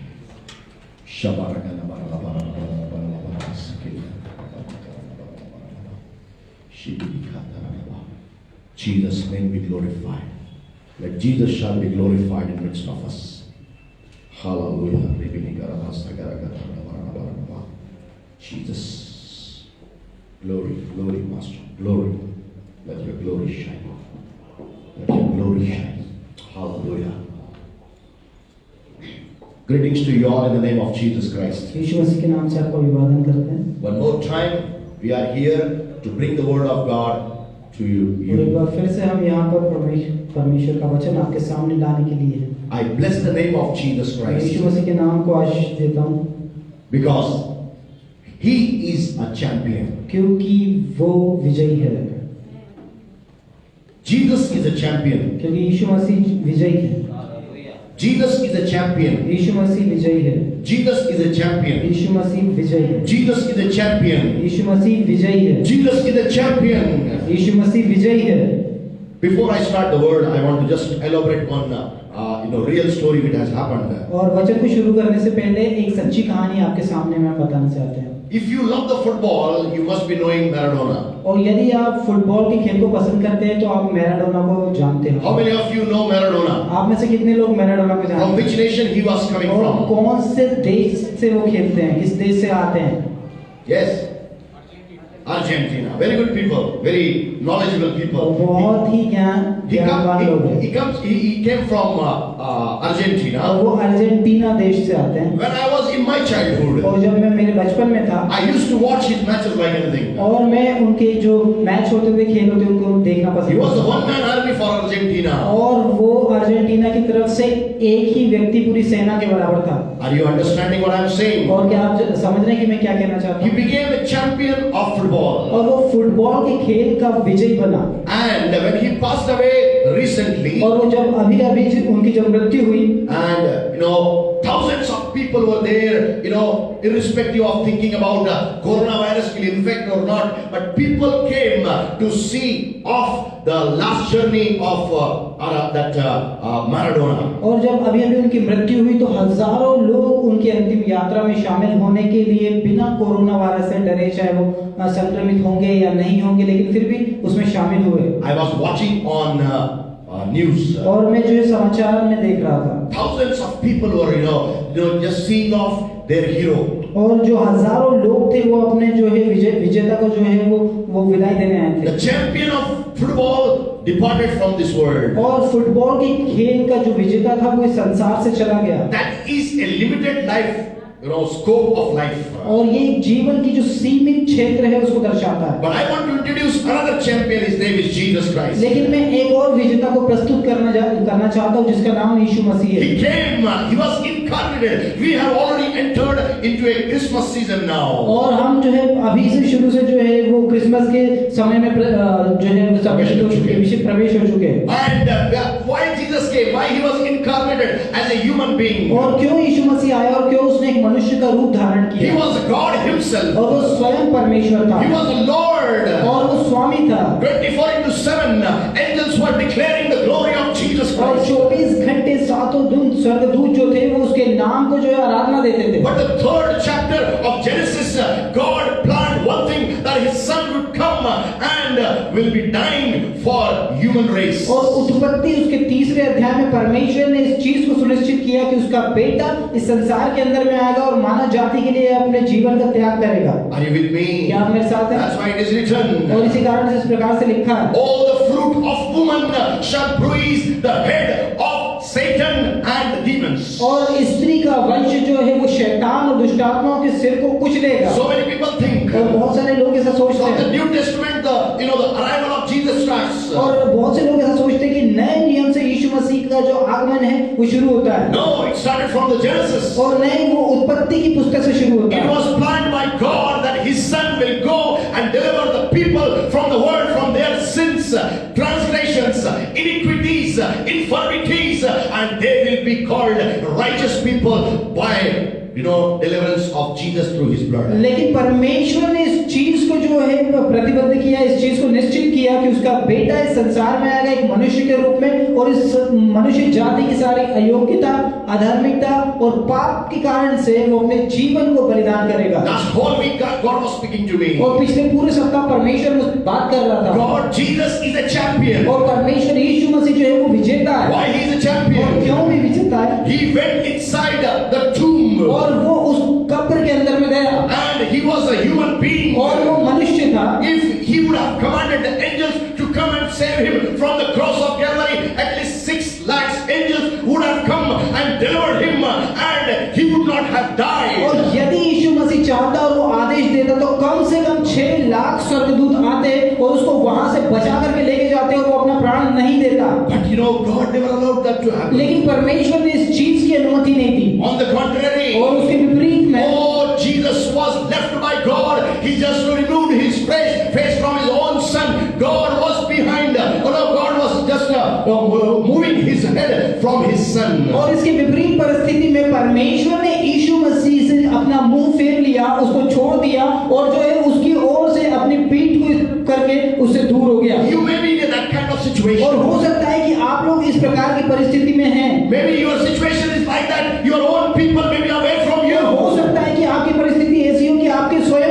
Jesus' name be glorified. Let Jesus shall be glorified in the midst of us. Hallelujah. Jesus. Glory, glory, Master. Glory. Let your glory shine. Let your glory shine. Hallelujah. Greetings to you all in the name of Jesus Christ. यीशु मसीह के नाम से आपको अभिवादन करते हैं। One more time, we are here to bring the word of God to you. और एक बार फिर से हम यहाँ पर परमेश्वर का वचन आपके सामने लाने के लिए हैं। I bless the name of Jesus Christ यीशु मसीह के नाम को आशीष देता हूँ because He is a champion. क्योंकि वो विजयी है। Jesus is a champion. क्योंकि यीशु मसीह विजयी है। Jesus is a champion. यीशु मसीह विजयी है। Jesus is a champion. यीशु मसीह विजयी है। Jesus is a champion. यीशु मसीह विजयी है। Jesus is a champion. यीशु मसीह विजयी है। Before I start the word, I want to just elaborate on real story which has happened. और वचन को शुरू करने से पहले एक सच्ची कहानी आपके सामने मैं बताना चाहते हैं। If you love the football, you must be knowing Maradona. और यदि आप फुटबॉल के खेल को पसंद करते हैं तो आप मैराडोना को जानते How हो। many of you know Maradona? आप में से कितने लोग मैराडोना को जानते From हैं? which nation he was coming और from? कौन से देश से वो खेलते हैं, किस देश से आते हैं? Yes. Argentina. Very good people. Very knowledgeable और people. बहुत ही ज्ञानवान लोग हैं। He came from Argentina. और वो अर्जेंटीना देश से आते हैं। When I was in my childhood, और जब मैं मेरे बचपन में था I used to watch his matches like anything. और मैं उनके जो मैच होते थे, खेल होते उनको देखना He पसंद was the करता one-man army for Argentina. था। और वो अर्जेंटीना की तरफ से एक ही व्यक्ति पूरी सेना के बराबर था। Are you understanding what I am saying? और क्या आप समझ रहे हैं कि मैं क्या कहना चाहता He हूँ? became a champion of football. और वो फुटबॉल के खेल का विजयी बना। And when he passed away recently, और वो जब अभी उनकी जब मृत्यु हुई, and thousands of people were there, irrespective of thinking about coronavirus will infect or not, but people came to see of the last journey of that Maradona. और जब अभी उनकी मृत्यु हुई तो हजारों लोग उनकी अंतिम यात्रा में शामिल होने के लिए बिना कोरोना वायरस से डरे, चाहे वो संक्रमित होंगे या नहीं होंगे, लेकिन फिर भी उसमें शामिल हुए। I was watching on news. और मैं जो है समाचार में देख रहा था, Thousands of people were just seeing off their hero. और जो हजारों लोग थे वो अपने जो है विजेता को जो है वो विदाई देने आए थे। The champion of football departed from this world. और फुटबॉल के खेल का जो विजेता था वो इस संसार से चला गया। That is a limited life, scope of life. और ये जीवन की जो सीमित क्षेत्र है उसको दर्शाता है। But I want to introduce another champion. His name is Jesus Christ. लेकिन मैं एक और विजेता को प्रस्तुत करना चाहता हूँ जिसका नाम यीशु मसीह है। He came, he was incarnated. We have already entered into a Christmas season now. और हम जो है अभी से शुरू से जो है वो क्रिसमस के समय में जो है प्रवेश हो चुके हैं। And why Jesus came? Why he was incarnated as a human being? और क्यों यीशु मसीह आया और क्यों उसने एक मनुष्य का रूप धारण He किया? was God himself. और वो स्वयं परमेश्वर था He was the Lord. और वो स्वामी था। 24/7 angels were declaring the glory of Jesus और Christ. 24 घंटे सातों दिन स्वर्गदूत जो थे वो उसके नाम को जो है आराधना देते थे। But the third chapter of Genesis, God planned one thing, that his son would come and will be dying for human race. और उत्पत्ति उसके तीसरे अध्याय में परमेश्वर ने इस चीज को सुनिश्चित किया कि उसका बेटा इस संसार के अंदर में आएगा और मानव जाति के लिए अपने जीवन का त्याग करेगा। Are you with me? क्या आप मेरे साथ हैं? That's why it is written. और इसी कारण से इस प्रकार से लिखा है, All the fruit of woman shall bruise the head of Satan and demons. और स्त्री का वंश जो है वो शैतान और दुष्टात्माओं के सिर को कुचलेगा। So many people think और बहुत सारे लोग ऐसा सोचते from the हैं New Testament, the arrival of Jesus Christ. और बहुत से लोग ऐसा सोचते हैं कि नए नियम से यीशु मसीह का जो आगमन है वो शुरू होता है। No, it started from the Genesis. और नहीं, वो उत्पत्ति की पुस्तक से शुरू होता It है। was planned by God that his son will go and deliver the people from the world, from their sins, transgressions, iniquities, infirmities, and they will be called righteous people by deliverance of Jesus through his blood. लेकिन परमेश्वर ने इस चीज को जो है प्रतिबद्ध किया, इस चीज को निश्चित किया कि उसका बेटा इस संसार में आएगा एक मनुष्य के रूप में, और इस मनुष्य जाति की सारी अयोग्यता, अधार्मिकता और पाप के कारण से वो अपने जीवन को बलिदान करेगा। Last whole week God was speaking to me. और पिछले पूरे सप्ताह परमेश्वर मुझसे बात कर रहा था। God, Jesus is a champion. और परमेश्वर यीशु मसीह जो है वो विजेता है। Why he is a और champion? क्यों भी विजेता है? He went inside the tomb और वो उस कब्र के अंदर में गया and he was a human being. और वो मनुष्य था। If he would have commanded the angels to come and save him from the cross of Calvary, at least 6 lakhs angels would have come and delivered him, and he would not have died. और यदि यीशु मसीह चाहता और वो आदेश देता तो कम से कम 6 लाख स्वर्गदूत आते और उसको वहां से बचा करके लेके जाते और वो अपना प्राण नहीं देता। But God never allowed that to happen. लेकिन परमेश्वर ने इस चीज की अनुमति नहीं दी। On the contrary, और उसके विपरीत में Jesus was left by God. He just removed his face from his own son. God was behind. God was just moving his head from his son. और इसके विपरीत परिस्थिति में परमेश्वर ने यीशु मसीह से अपना मुंह फेर लिया, उसको छोड़ दिया और जो है उसकी ओर से अपनी पीठ को करके उससे दूर हो गया। You may be in that kind of situation. और हो सकता है कि आप लोग इस प्रकार की परिस्थिति में हैं। Maybe your situation is like that. Your own people may be away from you. हो सकता है कि आपकी परिस्थिति ऐसी हो कि आपके स्वयं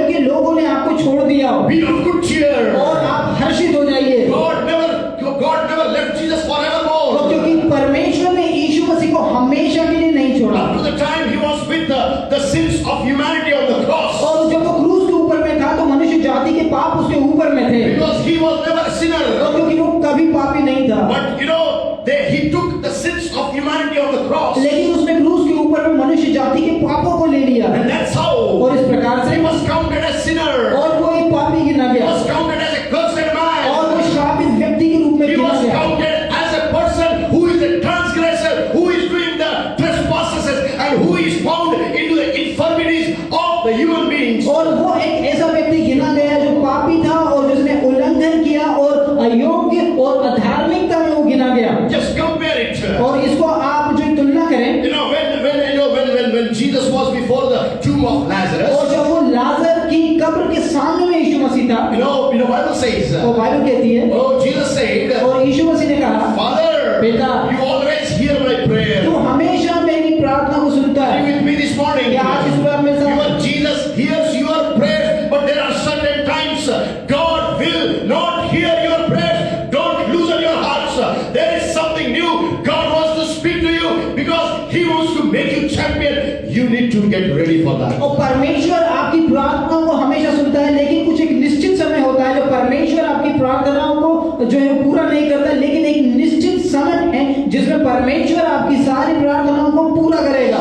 दिया हो Be of good cheer. और आप हर्षित हो जाइए। God never left Jesus forevermore. और क्योंकि परमेश्वर ने यीशु मसीह को हमेशा के लिए नहीं छोड़ा। Up to the time he was with the sins of humanity on the cross. और जब वो क्रूस के ऊपर में था तो मनुष्य जाति के पाप उसके ऊपर में थे। Because he was never a sinner. और क्योंकि वो कभी पापी नहीं था। But he took the sins of humanity on the cross. लेकिन उसने क्रूस के ऊपर में मनुष्य जाति के पापों को ले लिया। And that's how. और इस प्रकार से He was counted as sinner. और वो एक पापी गिना He गया। was counted as a cursed man. और वो श्रापित व्यक्ति के रूप में He गिना was गया। counted as a person who is a transgressor, who is doing the trespasses, and who is found into the infirmities of the human beings. और वो एक ऐसा व्यक्ति गिना गया जो पापी था और जिसने उल्लंघन किया और अयोग्य और अधार्मिकता में वो गिना गया। Just compare it. और इसको आप जो तुलना करें, When Jesus was before the tomb of Lazarus, और जब वो लाजर की कब्र के सामने में यीशु मसीह था, Bible says, और बाइबल कहती है, Jesus said, और यीशु मसीह ने कहा, Father, बेटा, you always hear my prayer. तू हमेशा मेरी प्रार्थना को सुनता Are है। you with me this morning? क्या आज इस बार मेरे साथ? Your Jesus hears your prayers, but there are certain times God will not hear your prayers. Don't loosen your hearts. There is something new. God wants to speak to you because He wants to make you champion. You need to get ready for that. और परमेश्वर आपकी प्रार्थनाओं को हमेशा सुनता है, लेकिन कुछ एक निश्चित समय होता है जो परमेश्वर आपकी प्रार्थनाओं को जो है पूरा नहीं करता, लेकिन एक निश्चित समय है जिसमें परमेश्वर आपकी सारी प्रार्थनाओं को पूरा करेगा।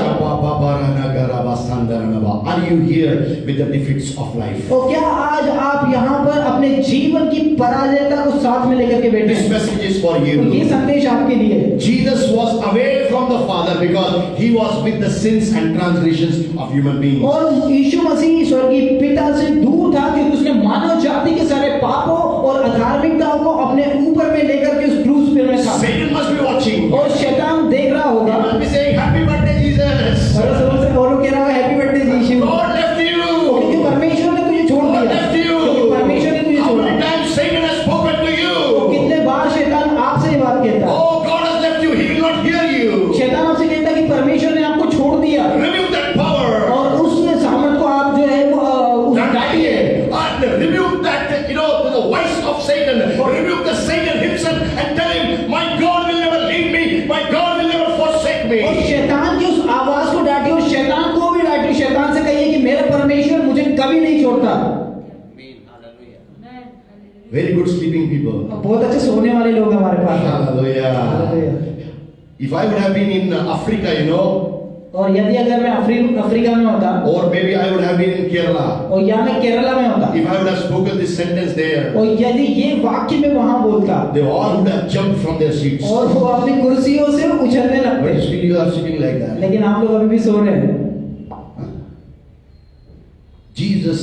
Are you here with the defeats of life? और क्या आज आप यहाँ पर अपने जीवन की पराजयता को साथ में लेकर के बैठे This हैं? message is for ये you. संदेश आपके लिए है। Jesus was away from the Father because He was with the sins and transgressions of human beings. और यीशु मसीह स्वर्गीय पिता से दूर था क्योंकि उसने मानव जाति के सारे पापों और अधार्मिकताओं को अपने ऊपर में लेकर के उस क्रूस पे में था। Satan must be watching. और शैतान देख रहा He होगा must be saying, "Happy birthday, Jesus." और वो कह रहा होगा happy birthday Yeshu. God left you. क्योंकि परमेश्वर ने तुझे छोड़ God दिया। left you. क्योंकि परमेश्वर ने तुझे How छोड़ा। many times Satan has spoken to you? कितने बार शैतान आपसे ये बात कहता है? Oh, God has left you. He will not hear you. शैतान आपसे कहता है कि परमेश्वर ने आपको छोड़ दिया Remove that power. और उस सामर्थ को आप जो है वो डांटिए। Remove that, the voice of Satan. Remove the Satan himself and tell him, "My God will never leave me. My God will never forsake me." और शैतान की उस आवाज को डांटिए और शैतान को भी डांटिए। शैतान से कहिए कि मेरा परमेश्वर मुझे कभी नहीं छोड़ता। Very good sleeping people. बहुत अच्छे सोने वाले लोग हमारे पास हैं। Hallelujah. If I would have been in Africa, और यदि अगर मैं अफ्रीका में होता or maybe I would have been in Kerala, और या मैं केरला में होता if I would have spoken this sentence there, और यदि ये वाक्य मैं वहां बोलता they all would have jumped from their seats. और वो अपनी कुर्सियों से उछलने But लगते। still you are sitting like that. लेकिन आप लोग अभी भी सो रहे हैं। Jesus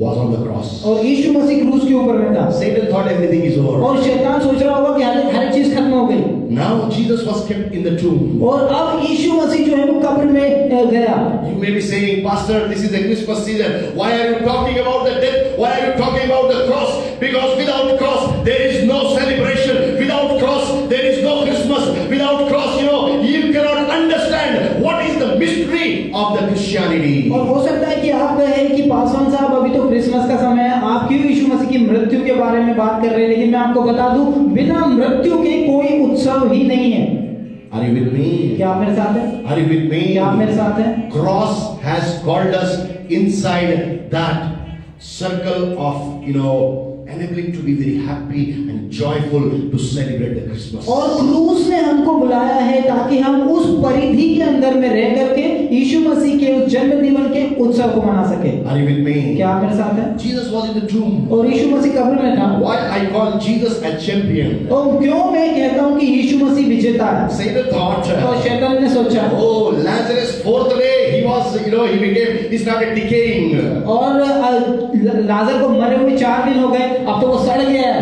was on the cross. और यीशु मसीह क्रूस के ऊपर में था Satan thought everything is over. और शैतान सोच रहा होगा कि हर एक चीज खत्म हो गई। Now Jesus was kept in the tomb. और अब यीशु मसीह जो है वो कब्र में गया। You may be saying, "Pastor, this is the Christmas season. Why are you talking about the death? Why are you talking about the cross? Because without cross there is no celebration. Without cross there is no Christmas. Without cross, you cannot understand what is the mystery of the Christianity." और हो सकता है कि आप कहें कि पासवान साहब अभी तो क्रिसमस का समय है, आप क्यों यीशु मसीह की मृत्यु के बारे में बात कर रहे हैं? लेकिन मैं आपको बता दूं, बिना मृत्यु के कोई उत्सव ही नहीं है। Are you with me? क्या आप मेरे साथ हैं? Are you with me? क्या आप मेरे साथ हैं? Cross has called us inside that circle of, enabling to be very happy and joyful to celebrate the Christmas. और क्रूस ने हमको बुलाया है ताकि हम उस परिधि के अंदर में रह करके यीशु मसीह के उस जन्म दिवस के उत्सव को मना सके। Are you with me? क्या आप मेरे साथ हैं? Jesus was in the tomb. और यीशु मसीह कब्र में था। Why I call Jesus a champion? और क्यों मैं कहता हूँ कि यीशु मसीह विजेता है? Satan thought, और शैतान ने सोचा, "Oh, Lazarus fourth day he started decaying." और लाजर को मरे हुए 4 दिन हो गए, अब तो वो सड़ गया है।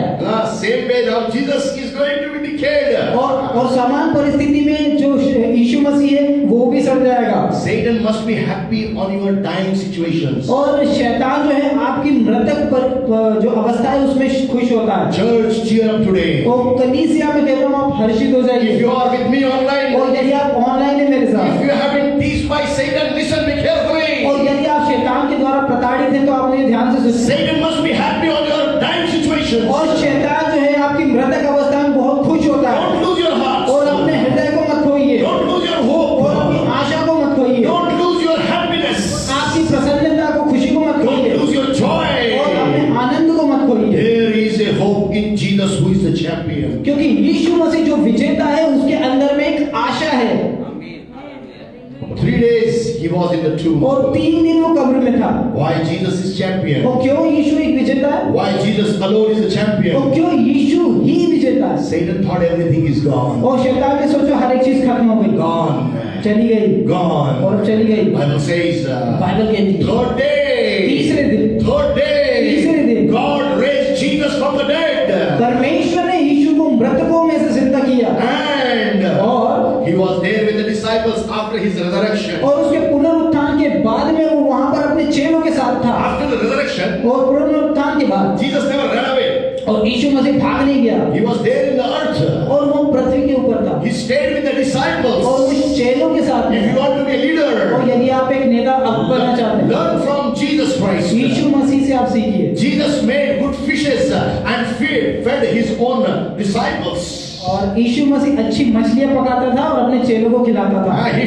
Same way now Jesus is going to be decayed. और समान परिस्थिति में जो यीशु मसीह है वो भी सड़ जाएगा। Satan must be happy on your dying situations. और शैतान जो है आपकी मृतक पर जो अवस्था है उसमें खुश होता है। Church, cheer up today. और कलीसिया में कहता हूँ आप हर्षित हो जाइए। If you are with me online, और यदि आप ऑनलाइन है मेरे साथ, if you have been teased by Satan, listen me carefully. और यदि आप शैतान के द्वारा प्रताड़ित हैं तो आप मुझे ध्यान से सुनिए। Satan must be conditions. और शैतान जो है आपकी मृतक अवस्था में बहुत खुश होता है। Don't lose your heart. और अपने हृदय को मत खोइए Don't lose your और अपनी hope. आशा को मत खोइए, Don't lose your happiness. आपकी प्रसन्नता को, खुशी को मत Don't खोइए lose your joy. और अपने आनंद को मत खोइए, There is a hope in Jesus who is the champion. क्योंकि यीशु मसीह जो विजेता है उसके अंदर में एक आशा है। 3 days he was in the tomb. और 3 दिन वो कब्र में था। Why Jesus is champion? और क्यों यीशु एक विजेता है? Why Jesus alone is the और champion? क्यों यीशु ही विजेता है? Satan thought everything is gone. और शैतान ने सोचा हर एक चीज खत्म हो गई, Gone. चली गई Gone. और अब चली गई। Bible says, बाइबल कहती है third day. तीसरे दिन, Third तीसरे day. दिन God raised Jesus from the dead. परमेश्वर ने यीशु को मृतकों में से जिंदा किया And और he was there with the disciples after his resurrection. और उसके पुनरुत्थान के बाद में वो वहां पर अपने चेलों के साथ था। After the resurrection, और पुनरुत्थान के बाद Jesus never ran away. और यीशु मसीह भाग नहीं गया He was there in the earth. और वो पृथ्वी के ऊपर था He stayed with the और disciples. उस चेलों के साथ If you था। want to be a और leader, यदि आप एक नेता अब बनना चाहते हैं, learn from Jesus Christ. यीशु मसीह से आप सीखिए। Jesus made good fishes and fed his own disciples. और यीशु मसीह अच्छी मछलियां पकाता था और अपने चेलों को खिलाता था He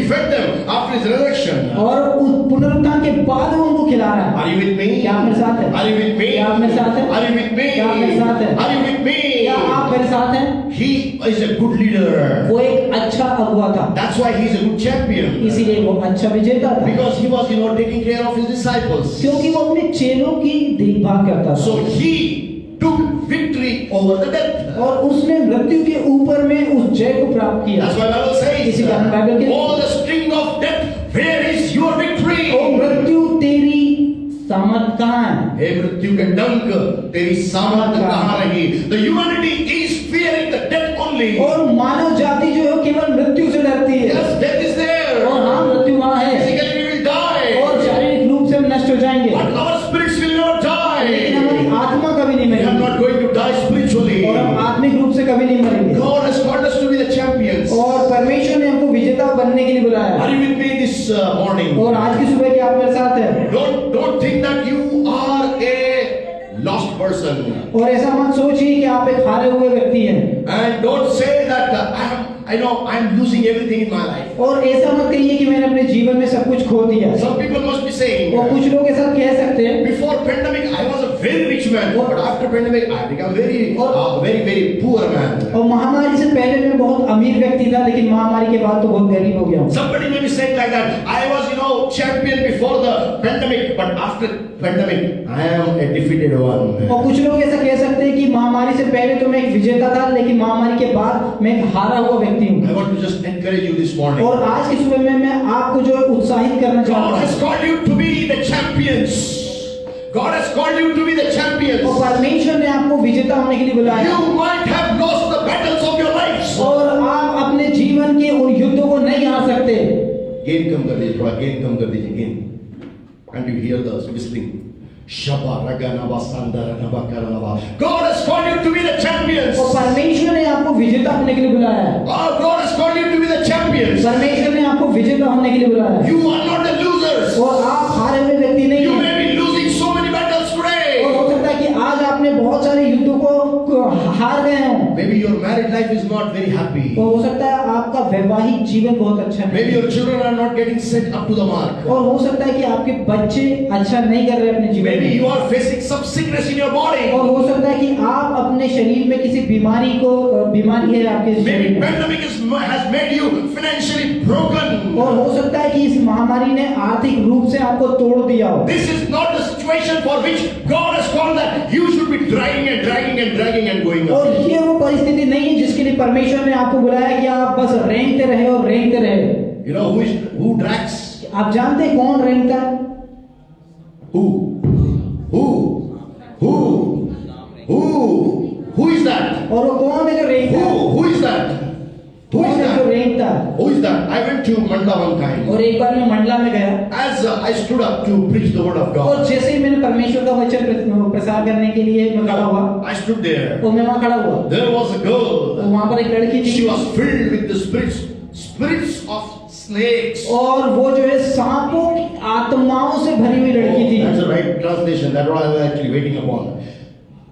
fed them after his resurrection. और उस पुनरुत्थान के बाद वो उनको खिला रहा है। Are you with me? क्या आप मेरे साथ हैं? Are you with me? क्या आप मेरे साथ हैं? Are you with me? क्या आप मेरे साथ हैं? Are you with me? क्या आप मेरे साथ हैं? He is a good leader. वो एक अच्छा अगुआ था, That's why he is a good champion. इसीलिए वो अच्छा विजेता था, Because he was, taking care of his disciples. क्योंकि वो अपने चेलों की देखभाल करता So था he took victory over the death. और उसने मृत्यु के ऊपर में उस जय को प्राप्त किया। That's why Bible says, इसी कारण बाइबल कहती है, all the sting of death, where is your victory? ओ मृत्यु तेरी सामर्थ कहाँ है? हे मृत्यु के डंक, तेरी सामर्थ कहाँ रही? The humanity is fearing the death only. और मानव जाति जो है केवल मृत्यु से डरती है। Yes, death is there. और हाँ, मृत्यु वहाँ है Physically we will die. और शारीरिक रूप से हम नष्ट हो जाएंगे, But our spirits will never लेकिन die. हमारी आत्मा कभी नहीं We are मरेगी not going to die spiritually. और हम आत्मिक रूप से कभी नहीं मरेंगे। God has called us to be the champions. और परमेश्वर ने हमको विजेता बनने के लिए बुलाया Are है। you with me this morning? और आज की सुबह क्या आप मेरे साथ हैं? Don't think that you are a lost person. और ऐसा मत सोचिए कि आप एक हारे हुए व्यक्ति हैं And don't say that I'm losing everything in my life. और ऐसा मत कहिए कि मैंने अपने जीवन में सब कुछ खो दिया। Some people must be saying, और कुछ लोग ऐसा कह सकते हैं, before pandemic I was a very rich man, but after pandemic I became very poor man. और महामारी से पहले मैं बहुत अमीर व्यक्ति था लेकिन महामारी के बाद तो बहुत गरीब हो गया हूँ। Somebody may be saying like that, I was champion before the pandemic, but after pandemic I am a defeated one. और कुछ लोग ऐसा कह सकते हैं कि महामारी से पहले तो मैं एक विजेता था लेकिन महामारी के बाद मैं एक हारा हुआ व्यक्ति हूँ। I want to just encourage you this morning. और आज की सुबह में मैं आपको जो है उत्साहित करना चाहता God हूँ। has called you to be the champions. God has called you to be the champions. और परमेश्वर ने आपको विजेता होने के लिए बुलाया You might have lost the battles of your lives. और आप अपने जीवन के उन युद्धों को नहीं हार सकते। Gain कम कर दीजिए, थोड़ा gain कम कर दीजिए, gain. Can't you hear the whistling? Shabba raganaba sandaranaba karanaba. God has called you to be the champions. और परमेश्वर ने आपको विजेता होने के लिए बुलाया है। Oh, God has called you to be the champions. परमेश्वर ने आपको विजेता होने के लिए बुलाया है। You are not the losers. और आप हारे हुए व्यक्ति नहीं You हैं। may be losing so many battles और today. हो सकता है कि आज आपने बहुत सारे युद्धों को हार गए हों। Maybe your married life is not very happy. और हो सकता है आपका वैवाहिक जीवन बहुत अच्छा नहीं Maybe है। your children are not getting set up to the mark. और हो सकता है कि आपके बच्चे अच्छा नहीं कर रहे अपने जीवन Maybe में। you are facing some sickness in your body. और हो सकता है कि आप अपने शरीर में किसी बीमारी है आपके शरीर Maybe में। pandemic has made you financially broken. और हो सकता है कि इस महामारी ने आर्थिक रूप से आपको तोड़ दिया हो। This is not the situation for which God has called that you should be dragging and going और up. ये वो परिस्थिति नहीं है जिसके लिए परमेश्वर ने आपको बुलाया कि आप बस रेंगते रहे और रेंगते रहे। You know who drags? आप जानते हैं कौन रेंगता है? Who is that? और वो कौन है जो रेंगता है? Who is that? Who कौन is है जो that? रेंगता है? Who is that? I went to Mandla one time. और एक बार मैं मंडला में गया As I stood up to preach the word of God. और जैसे ही मैंने परमेश्वर का वचन प्रसार करने के लिए मैं खड़ा हुआ I stood there. और मैं वहाँ खड़ा हुआ There was a girl. तो वहाँ पर एक लड़की She थी was filled with the spirits of snakes. और वो जो है सांपों की आत्माओं से भरी हुई लड़की थी। That's the right translation. That's what I was actually waiting upon.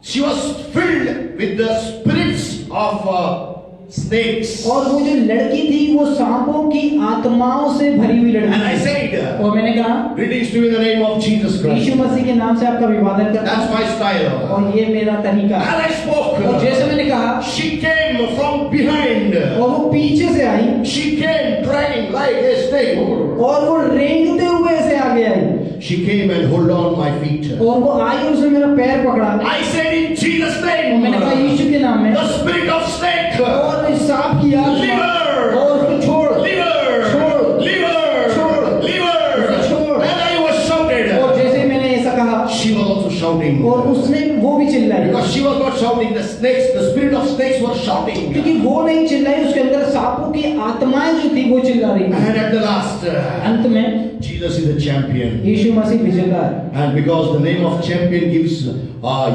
She was filled with the spirits of snakes. और वो जो लड़की थी वो सांपों की आत्माओं से भरी हुई लड़की And I थी। said, और मैंने कहा greetings to you in the name of Jesus Christ. यीशु मसीह के नाम से आपका अभिवादन करता That's हूं my style. और ये मेरा तरीका है। And I spoke. और जैसे मैंने कहा She came from behind. और वो पीछे से आई She came dragging like a snake. और वो रेंगते हुए ऐसे आगे आई She came and hold on my feet. और वो आई और उसने मेरा पैर पकड़ा I said in Jesus' और name, मैंने कहा यीशु के नाम में the spirit of snake, और इस सांप की आत्मा Leave her. और उसको छोड़ leave her, छोड़। leave her, छोड़। leave her. छोड़। And I was shouted. और जैसे मैंने ऐसा कहा She was also shouting. और उसने वो भी चिल्लाई Because she was not shouting, the snakes, the spirit of snakes were shouting. क्योंकि वो नहीं चिल्लाई उसके अंदर सांपों की आत्माएं जो थी वो चिल्ला रही थी। And at the last, अंत में Jesus is a champion. यीशु मसीह विजेता है And because the name of champion gives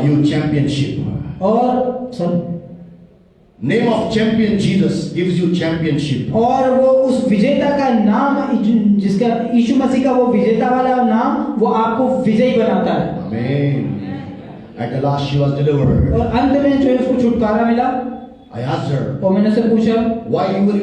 you championship. और सब Name of champion Jesus gives you championship. और वो उस विजेता का नाम जिसका यीशु मसीह का वो विजेता वाला नाम वो आपको विजयी बनाता है। Amen. At the last she was delivered. और अंत में जो है उसको छुटकारा मिला I asked her, और मैंने उससे पूछा why you were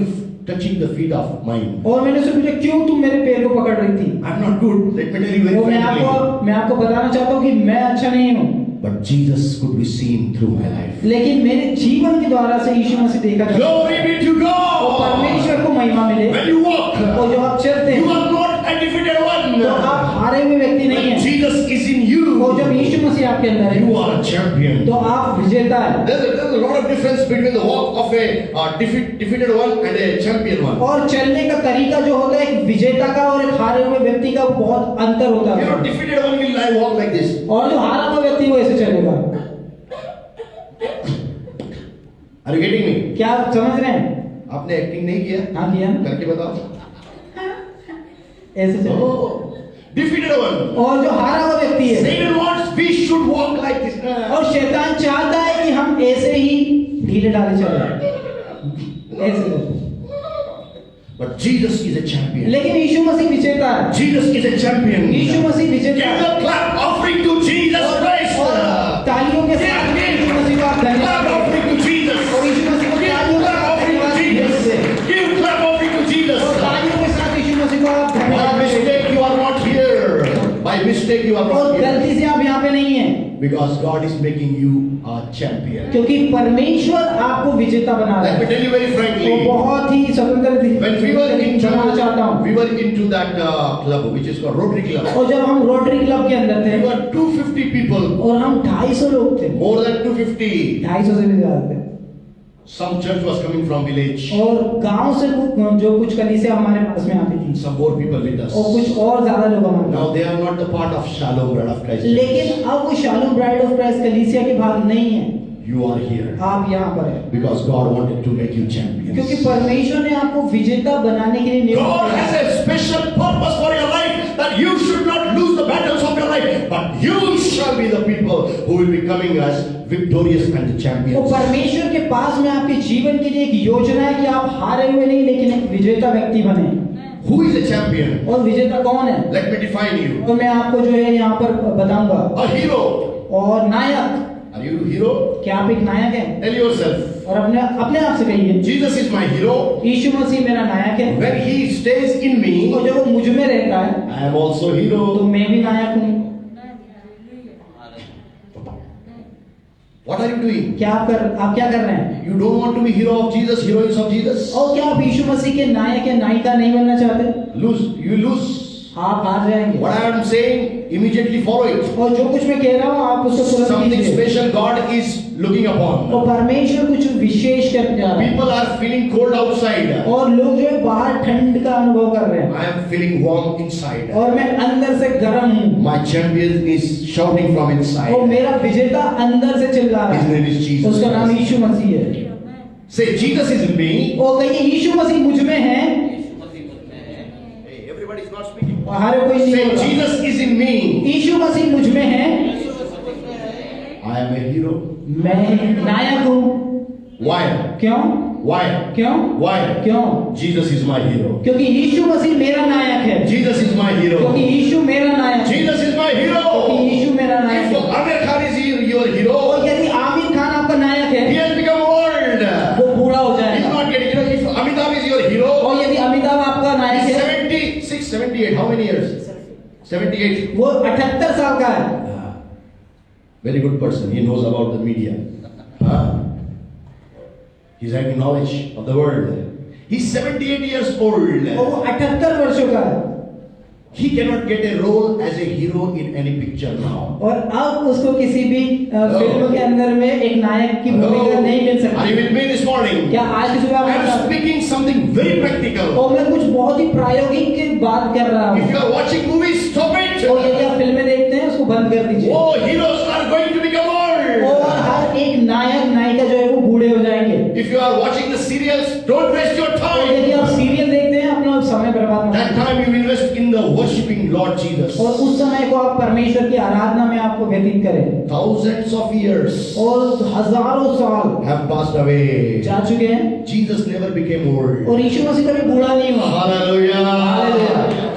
touching the feet of mine? और मैंने उससे पूछा क्यों तुम मेरे पैर को पकड़ रही थी। I'm not good. Let me tell you very वो मैं frankly. आपको बताना चाहता हूँ कि मैं अच्छा नहीं हूँ But Jesus could be seen through my life. लेकिन मेरे जीवन के द्वारा से यीशु मसीह देखा जाता है। Glory be to और God. परमेश्वर को महिमा मिले When you walk, और जब आप चलते you हैं are not a defeated one. तो आप हारे हुए व्यक्ति नहीं When हैं Jesus is in you, और जब यीशु मसीह आपके अंदर you है are a champion. तो आप विजेता है। There's a lot of difference between the walk of a defeated one and a champion one. और चलने का तरीका जो होता है एक विजेता का और एक हारे हुए व्यक्ति का बहुत अंतर होता You know, है। defeated one will walk like this. और जो हारा हुआ व्यक्ति वो ऐसे चलेगा। Are you getting me? क्या आप समझ रहे हैं? आपने एक्टिंग नहीं किया? हाँ किया ना? करके बताओ. ऐसे चलेगा। Oh, defeated one. और जो हारा हुआ व्यक्ति है Satan wants we should walk like this. और शैतान चाहता है कि हम ऐसे ही ढीले ढाले चले ऐसे चले। But Jesus is a champion. लेकिन यीशु मसीह विजेता है। Jesus is a champion. Yeshu Masih Give विजेता है। the clap offering to Jesus Christ. और तालियों के साथ यीशु मसीह को आप Clap धन्यवाद दें। offering to Jesus. और यीशु मसीह को Give तालियों के clap साथ offering to धन्यवाद Jesus. दें। Give clap offering to Jesus. और तालियों के साथ यीशु मसीह को आप By धन्यवाद दें। mistake you are not here. By mistake you are और not here. गलती से आप यहाँ पे नहीं हैं Because God is making you a champion. क्योंकि परमेश्वर आपको विजेता बना रहा Let me है। tell you very वो frankly. बहुत ही स्वतंत्र When we were बनाना चाहता हूँ। into that club which is called Rotary Club. और जब हम रोटरी क्लब के अंदर थे There were 250 people. और हम 250 लोग थे, More than 250. 250 से भी ज्यादा थे। Some church was coming from village. और गांव से जो कुछ कलीसिया हमारे पास में आती थी Some more people with us. और कुछ और ज्यादा लोग हमारे Now pass. they are not the part of Shalom Bride of Christ. लेकिन अब वो शालोम ब्राइड ऑफ क्राइस्ट कलीसिया के भाग नहीं है। You are here आप यहाँ पर हैं because God wanted to make you champions. क्योंकि परमेश्वर ने आपको विजेता बनाने के लिए नियुक्त God किया has है। a special purpose for your life that you should not lose the battles of your life, but you shall be the people who will be coming as victorious and the वो champions. परमेश्वर के पास में आपके जीवन के लिए एक योजना है कि आप हारे हुए नहीं लेकिन एक विजेता व्यक्ति बने। Who is a champion? और विजेता कौन है? Let me define you. और मैं आपको जो है यहाँ पर बताऊंगा। A hero. और नायक, Are you a hero? क्या आप एक नायक हैं? Tell yourself. और अपने अपने आप से कहिए Jesus is my hero. यीशु मसीह मेरा नायक है When he stays in me, और जब वो मुझ में रहता है I am also hero. तो मैं भी नायक हूँ। What are you doing? आप क्या कर रहे हैं? You don't want to be hero of Jesus, heroines of Jesus? और क्या आप यीशु मसीह के नायक या नायिका नहीं बनना चाहते? You lose. आप हार जाएंगे। What I am saying, immediately follow it. और जो कुछ मैं कह रहा हूँ आप उसको तुरंत Something कीजिए। special God is looking upon. और परमेश्वर कुछ विशेष करके जा रहा है People are feeling cold outside. और लोग जो है बाहर ठंड का अनुभव कर रहे हैं I am feeling warm inside. और मैं अंदर से गर्म हूँ My champion is shouting from और inside. मेरा विजेता अंदर से चिल्ला रहा His name है। is Jesus. उसका नाम यीशु मसीह है। Say, Jesus is in me. और कहिए यीशु मसीह मुझ में है। Hey, everybody is not speaking. और हर कोई नहीं Say, बोल रहा। Jesus is in me. यीशु मसीह मुझ में है। I am a hero. मैं नायक हूँ। Why? क्यों? Why? क्यों? Why? क्यों? Jesus is my hero. क्योंकि यीशु मसीह मेरा नायक है। Jesus is my hero. क्योंकि यीशु मेरा नायक है। Jesus is my hero. क्योंकि यीशु मेरा नायक If है। Amir Khan is your hero, और यदि 78. How many years? 78. वो 78 साल का है। Very good person. He knows about the media. Huh? He's having knowledge of the world. He's 78 years old. और वो 78 वर्षों का है। He cannot get a role as a hero in any picture now. और अब उसको किसी भी फिल्म के अंदर में एक नायक की भूमिका नहीं मिल Are you सकती। with me this morning? क्या आज की सुबह I am speaking something very practical. और मैं कुछ बहुत ही प्रायोगिक की बात कर रहा If हूँ। you are watching movies, stop it. और यदि आप फिल्में देखते हैं उसको बंद कर दीजिए। Oh, heroes are going to become और old. हर एक नायक नायिका जो है वो बूढ़े हो जाएंगे। If you are watching the serials, don't waste your और यदि time. आप सीरियल देखते हैं अपना समय बर्बाद मत That करिए। time you invest in the worshipping Lord Jesus. और उस समय को आप परमेश्वर की आराधना में आपको व्यतीत करें। Thousands of years और हजारों साल have passed away. जा चुके हैं Jesus never became old. और यीशु मसीह कभी बूढ़ा नहीं हुआ। Hallelujah.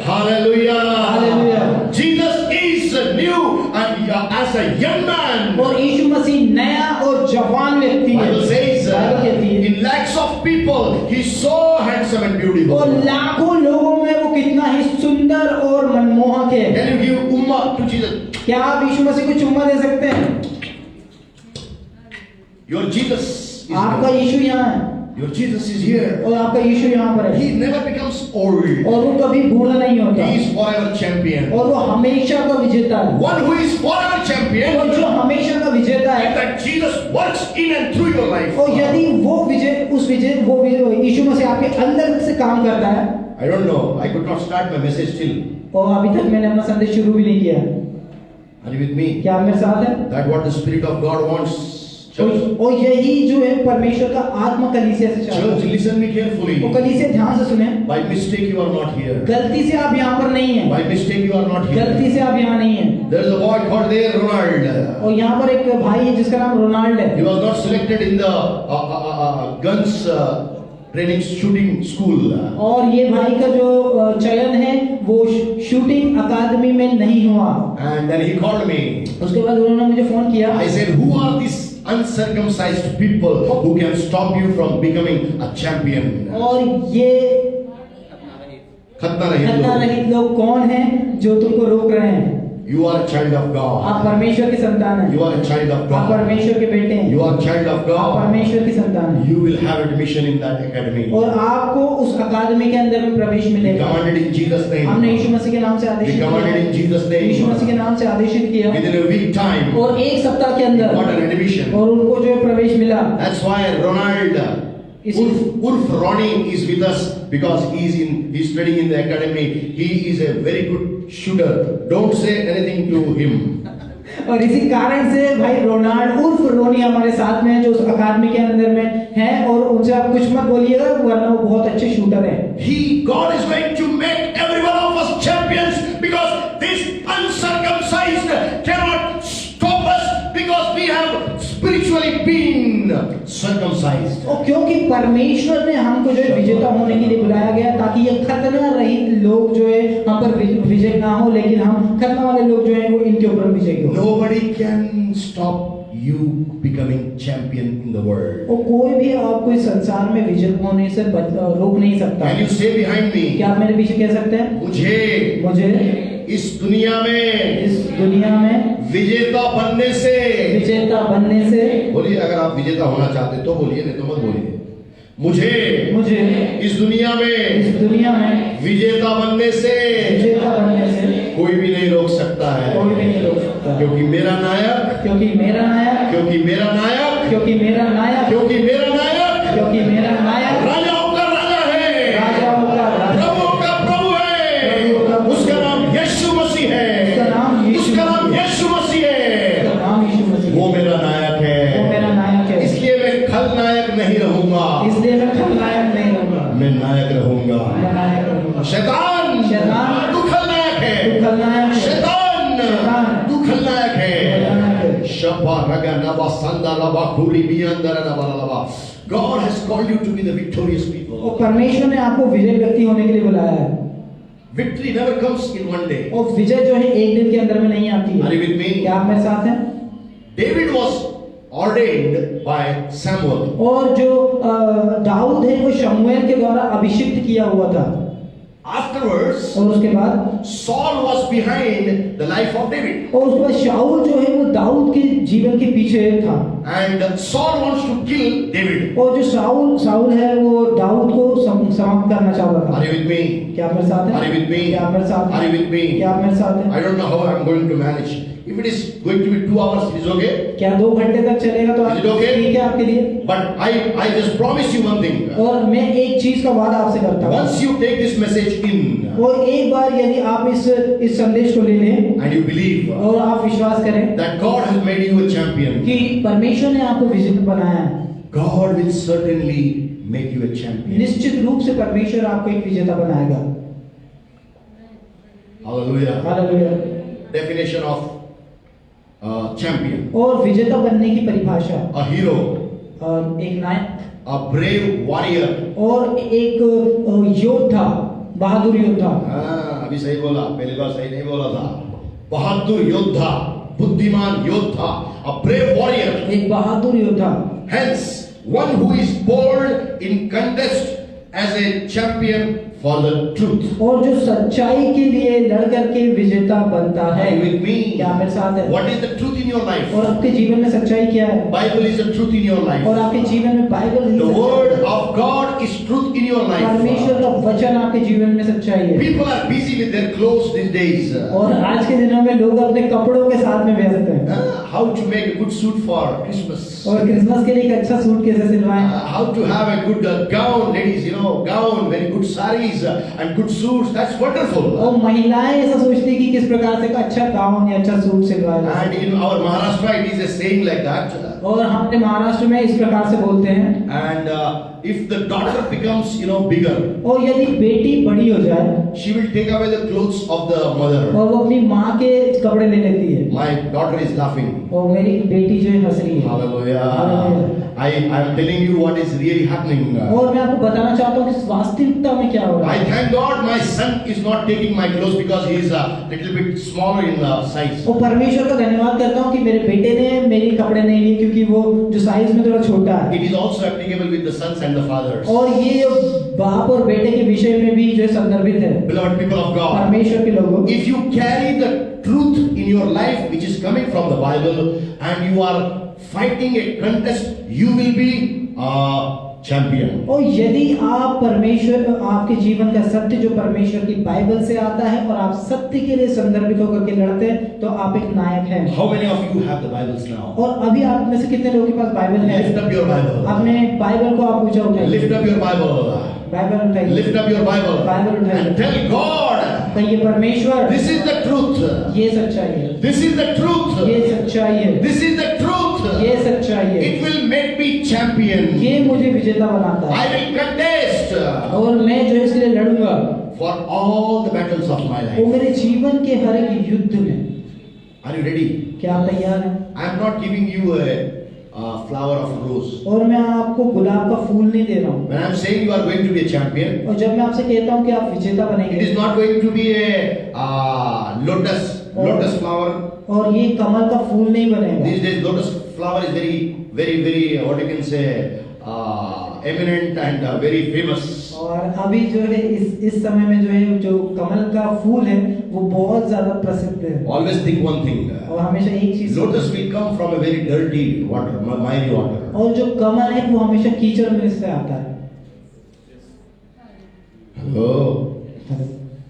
Hallelujah. Hallelujah. Jesus is new and as a young man. और यीशु मसीह नया और जवान व्यक्ति है। Bible says बाइबल कहती है in lakhs of people he is so handsome and beautiful. और लाखों लोगों में वो कितना ही सुंदर और मनमोहक है। Can you give ummah to Jesus? क्या आप यीशु मसीह को चुम्मा दे सकते हैं? Your Jesus is आपका here. यीशु यहाँ है Your Jesus is here. और आपका यीशु यहाँ पर है He never becomes old. और वो कभी बूढ़ा नहीं होता He is forever champion. और वो हमेशा का विजेता है। One who is forever champion. और जो हमेशा का विजेता है That Jesus works in and through your life. और यदि वो यीशु मसीह आपके अंदर से काम करता है। I don't know. I could not start my message still. और अभी तक मैंने अपना संदेश शुरू भी नहीं किया। Are you with me? क्या आप मेरे साथ हैं? That what the Spirit of God wants. Church, और यही जो है परमेश्वर का आत्मा कलीसिया से चाहता church, है। listen me carefully. वो कलीसिया ध्यान से सुने। By mistake you are not here. गलती से आप यहाँ पर नहीं हैं। By mistake you are not here. गलती से आप यहाँ नहीं हैं। There is a boy called there Ronald. और यहाँ पर एक भाई है जिसका नाम रोनाल्ड है। He was not selected in the guns training shooting school. और ये भाई का जो चयन है वो शूटिंग अकादमी में नहीं हुआ। And then he called me. उसके बाद उन्होंने मुझे फोन किया। I said, who are these uncircumcised people who can stop you from becoming a champion? और ये खतना रहित खतना लोग। रहित लोग कौन हैं जो तुमको रोक रहे हैं? You are a child of आप God. परमेश्वर की संतान हैं। You are a child of आप God. परमेश्वर के बेटे हैं। You are a child of आप God. परमेश्वर की संतान हैं। You will have admission in that academy. और आपको उस अकादमी के अंदर में प्रवेश We मिलेगा। commanded in Jesus' हमने name. यीशु मसीह के नाम से We आदेशित commanded in किया। Jesus' यीशु मसीह के name. नाम से आदेशित किया Within a week time, और एक सप्ताह के got अंदर an admission. और उनको जो है प्रवेश मिला। That's why Ronald, Ulf Ronnie is with us because he's studying in the academy. He is a very good shooter. Don't say anything to him. और इसी कारण से भाई रोनाल्ड उर्फ रोनी हमारे साथ में है जो उस अकादमी के अंदर में है और उनसे आप कुछ मत बोलिएगा वरना वो बहुत अच्छे शूटर है। God is going to make every one of us champions because this uncircumcised cannot stop us because we have spiritually been circumcised. और क्योंकि परमेश्वर ने हमको जो है विजेता होने के लिए बुलाया गया ताकि ये खतना रहित लोग जो है हम पर विजय ना हो लेकिन हम खतना वाले लोग जो है वो इनके ऊपर विजय हो। Nobody can stop you becoming champion in the world. और कोई भी आपको इस संसार में विजय होने से रोक नहीं सकता। Can you say behind me? क्या आप मेरे पीछे कह सकते हैं? मुझे इस दुनिया में विजेता बनने से बोलिए, अगर आप विजेता होना चाहते तो बोलिए, नहीं तो मत बोलिए। मुझे इस दुनिया में विजेता बनने से कोई भी नहीं रोक सकता है, क्योंकि मेरा नायक राजाओं का राजा है, प्रभुओं का प्रभु है, उसका नाम यीशु मसीह है, उसका नाम यीशु मसीह है, वो मेरा नायक है। इसलिए मैं खलनायक नहीं रहूंगा, मैं नायक रहूंगा। शैतान तू खलनायक है, शैतान तू खलनायक है। शब्बा रगा नबा संदा लबा खुरी बियंदर नबा लबा। God has called you to be the victorious people. और परमेश्वर ने आपको विजय व्यक्ति होने के लिए बुलाया है। Victory never comes in one day. और विजय जो है एक दिन के अंदर में नहीं आती Are है। you with me? क्या आप मेरे साथ हैं? David was ordained by Samuel. और जो दाऊद है वो शमूएल के द्वारा अभिषिक्त किया हुआ था। Afterwards, और उसके बाद Saul was behind the life of David. और उसके बाद शाऊल जो है वो दाऊद के जीवन के पीछे था। And Saul wants to kill David. और जो शाऊल है वो दाऊद को समाप्त करना चाहता था। Are you with me? क्या आप मेरे साथ हैं? Are you with me? क्या आप मेरे साथ हैं? Are you with me? क्या आप मेरे साथ हैं? I don't know how I'm going to manage. If it is going to be 2 hours, it is okay. क्या 2 घंटे तक चलेगा तो Is it okay? ठीक है आपके लिए। But I just promise you one thing. और मैं एक चीज का वादा आपसे करता हूँ। Once you take this message in और एक बार यदि आप इस संदेश को ले लें and you believe और आप विश्वास करें that God has made you a champion, कि परमेश्वर ने आपको विजेता बनाया है, God will certainly make you a champion. निश्चित रूप से परमेश्वर आपको एक विजेता बनाएगा। Hallelujah. Hallelujah. Definition of champion. और विजेता बनने की परिभाषा, A hero, एक नायक a brave warrior. और एक योद्धा, बहादुर योद्धा। अभी सही बोला, पहली बार सही नहीं बोला था। बहादुर योद्धा, बुद्धिमान योद्धा, a brave warrior. एक बहादुर योद्धा। Hence, one who is bold in contest as a champion for the truth. और जो सच्चाई के लिए लड़ करके विजेता बनता है। Are you with me? क्या मेरे साथ है? What is the truth in your life? और आपके जीवन में सच्चाई क्या है? Bible is the truth in your life. और आपके जीवन में बाइबल ही The सच्चाई word है। of God is truth in your परमेश्वर life. का वचन आपके जीवन में सच्चाई है। People are busy with their clothes these days. और आज के दिनों में लोग अपने कपड़ों के साथ में व्यस्त हैं। How to make a good suit for Christmas. और क्रिसमस के लिए एक अच्छा सूट कैसे सिलवाएं? How to have a good gown, ladies, gown, very good sarees and good suits. That's wonderful. और महिलाएं ऐसा सोचती कि किस प्रकार से एक अच्छा गाउन या अच्छा सूट सिलवाया जाए। And in our Maharashtra, it is a saying like that. और हमारे महाराष्ट्र में इस प्रकार से बोलते हैं। And if the daughter becomes, bigger, और यदि बेटी बड़ी हो जाए she will take away the clothes of the mother. और वो अपनी माँ के कपड़े ले लेती है। My daughter is laughing. और मेरी बेटी जो है हंस रही है। Hallelujah. I am telling you what is really happening. और मैं आपको बताना चाहता हूँ कि वास्तविकता में क्या हो रहा I है। thank God my son is not taking my clothes because he is a little bit smaller in size. और परमेश्वर का धन्यवाद करता हूँ कि मेरे बेटे ने मेरे कपड़े नहीं लिए क्योंकि वो जो साइज में थोड़ा छोटा है। It is also applicable with the sons and the fathers. और ये बाप और बेटे के विषय में भी जो है संदर्भित है। Beloved people of God, परमेश्वर के लोगों, if you carry the truth in your life which is coming from the Bible and you are fighting a contest, you will be a champion. और यदि आप परमेश्वर आपके जीवन का सत्य जो परमेश्वर की बाइबल से आता है और आप सत्य के लिए संदर्भित होकर के लड़ते हैं तो आप एक नायक हैं। How many of you have the Bibles now? और अभी आप में से कितने लोगों के पास बाइबल है? Lift up your Bible. आपने बाइबल को आप ऊंचा उठाइए। Lift up your Bible. Bible उठाइए। Lift up your Bible. Bible उठाइए। And tell God, कहिए परमेश्वर, this is the truth. ये सच्चाई है। This is the truth. ये सच्चाई है। This is the truth. ये सच्चाई है। It will make me champion. ये मुझे विजेता बनाता I है। will contest और मैं जो इसके लिए लड़ूंगा for all the battles of my वो life. मेरे जीवन के हर एक युद्ध में। Are you ready? क्या आप तैयार हैं? I am not giving you a flower of rose. और मैं आपको गुलाब का फूल नहीं दे रहा हूँ। When I am saying you are going to be a champion, और जब मैं आपसे कहता हूँ कि आप विजेता it बनेंगे is not going to be a lotus flower. और ये कमल का फूल नहीं बनेगा। These days, lotus flower is very, what you can say, eminent and very famous. और अभी जो है इस समय में जो है जो कमल का फूल है वो बहुत ज्यादा प्रसिद्ध है। Always think one thing. और हमेशा एक चीज, Lotus will come from a very dirty water, miry water. और जो कमल है वो हमेशा कीचड़ में से आता है। Hello.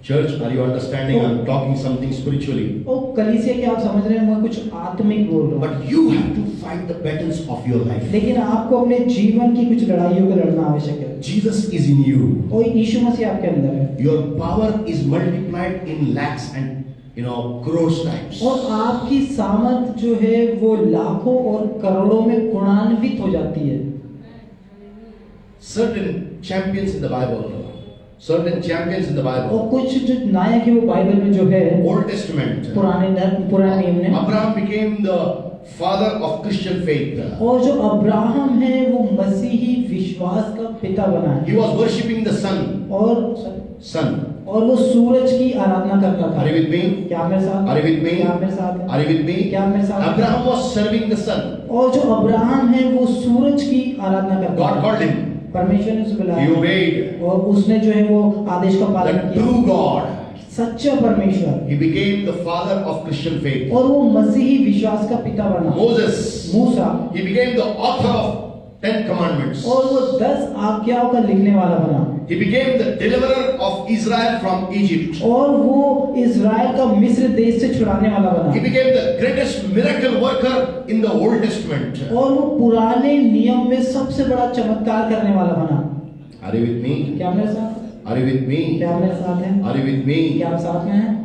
Church, are you understanding? I'm talking something spiritually. ओ कलीसिया क्या आप समझ रहे हैं? मैं कुछ आत्मिक बोल रहा हूँ। But you have to fight the battles of your life. लेकिन आपको अपने जीवन की कुछ लड़ाइयों को लड़ना आवश्यक है। Jesus is in you. और यीशु मसीह आपके अंदर है। Your power is multiplied in lakhs and crores times. और आपकी सामर्थ जो है वो लाखों और करोड़ों में गुणान्वित हो जाती है। Certain champions in the Bible. और कुछ जो नायक है वो बाइबल में जो है Old Testament. पुराने नियम में Abraham became the father of Christian faith. और जो अब्राहम है वो मसीही विश्वास का पिता बना है। He was worshipping the sun. और वो सूरज की आराधना करता था। Are you with me? क्या मेरे साथ? Are you with me? क्या मेरे साथ है? Are you with me? क्या मेरे साथ है? Abraham was serving the sun. और जो अब्राहम है वो सूरज की आराधना करता God था। called him. परमेश्वर ने उसे He बुलाया obeyed. और उसने जो है वो आदेश का पालन The किया। true God. सच्चा परमेश्वर, He became the father of Christian faith. और वो मसीही विश्वास का पिता बना। Moses. Musa, He became the author of 10 commandments. और वो 10 आज्ञाओं का लिखने वाला बना। He became the deliverer of Israel from Egypt. और वो इज़राइल का मिस्र देश से छुड़ाने वाला He बना। became the greatest miracle worker in the Old Testament. और वो पुराने नियम में सबसे बड़ा चमत्कार करने वाला बना। Are you with me? क्या आप मेरे साथ? Are you with me? क्या आप मेरे साथ हैं? Are you with me? क्या आप साथ में हैं?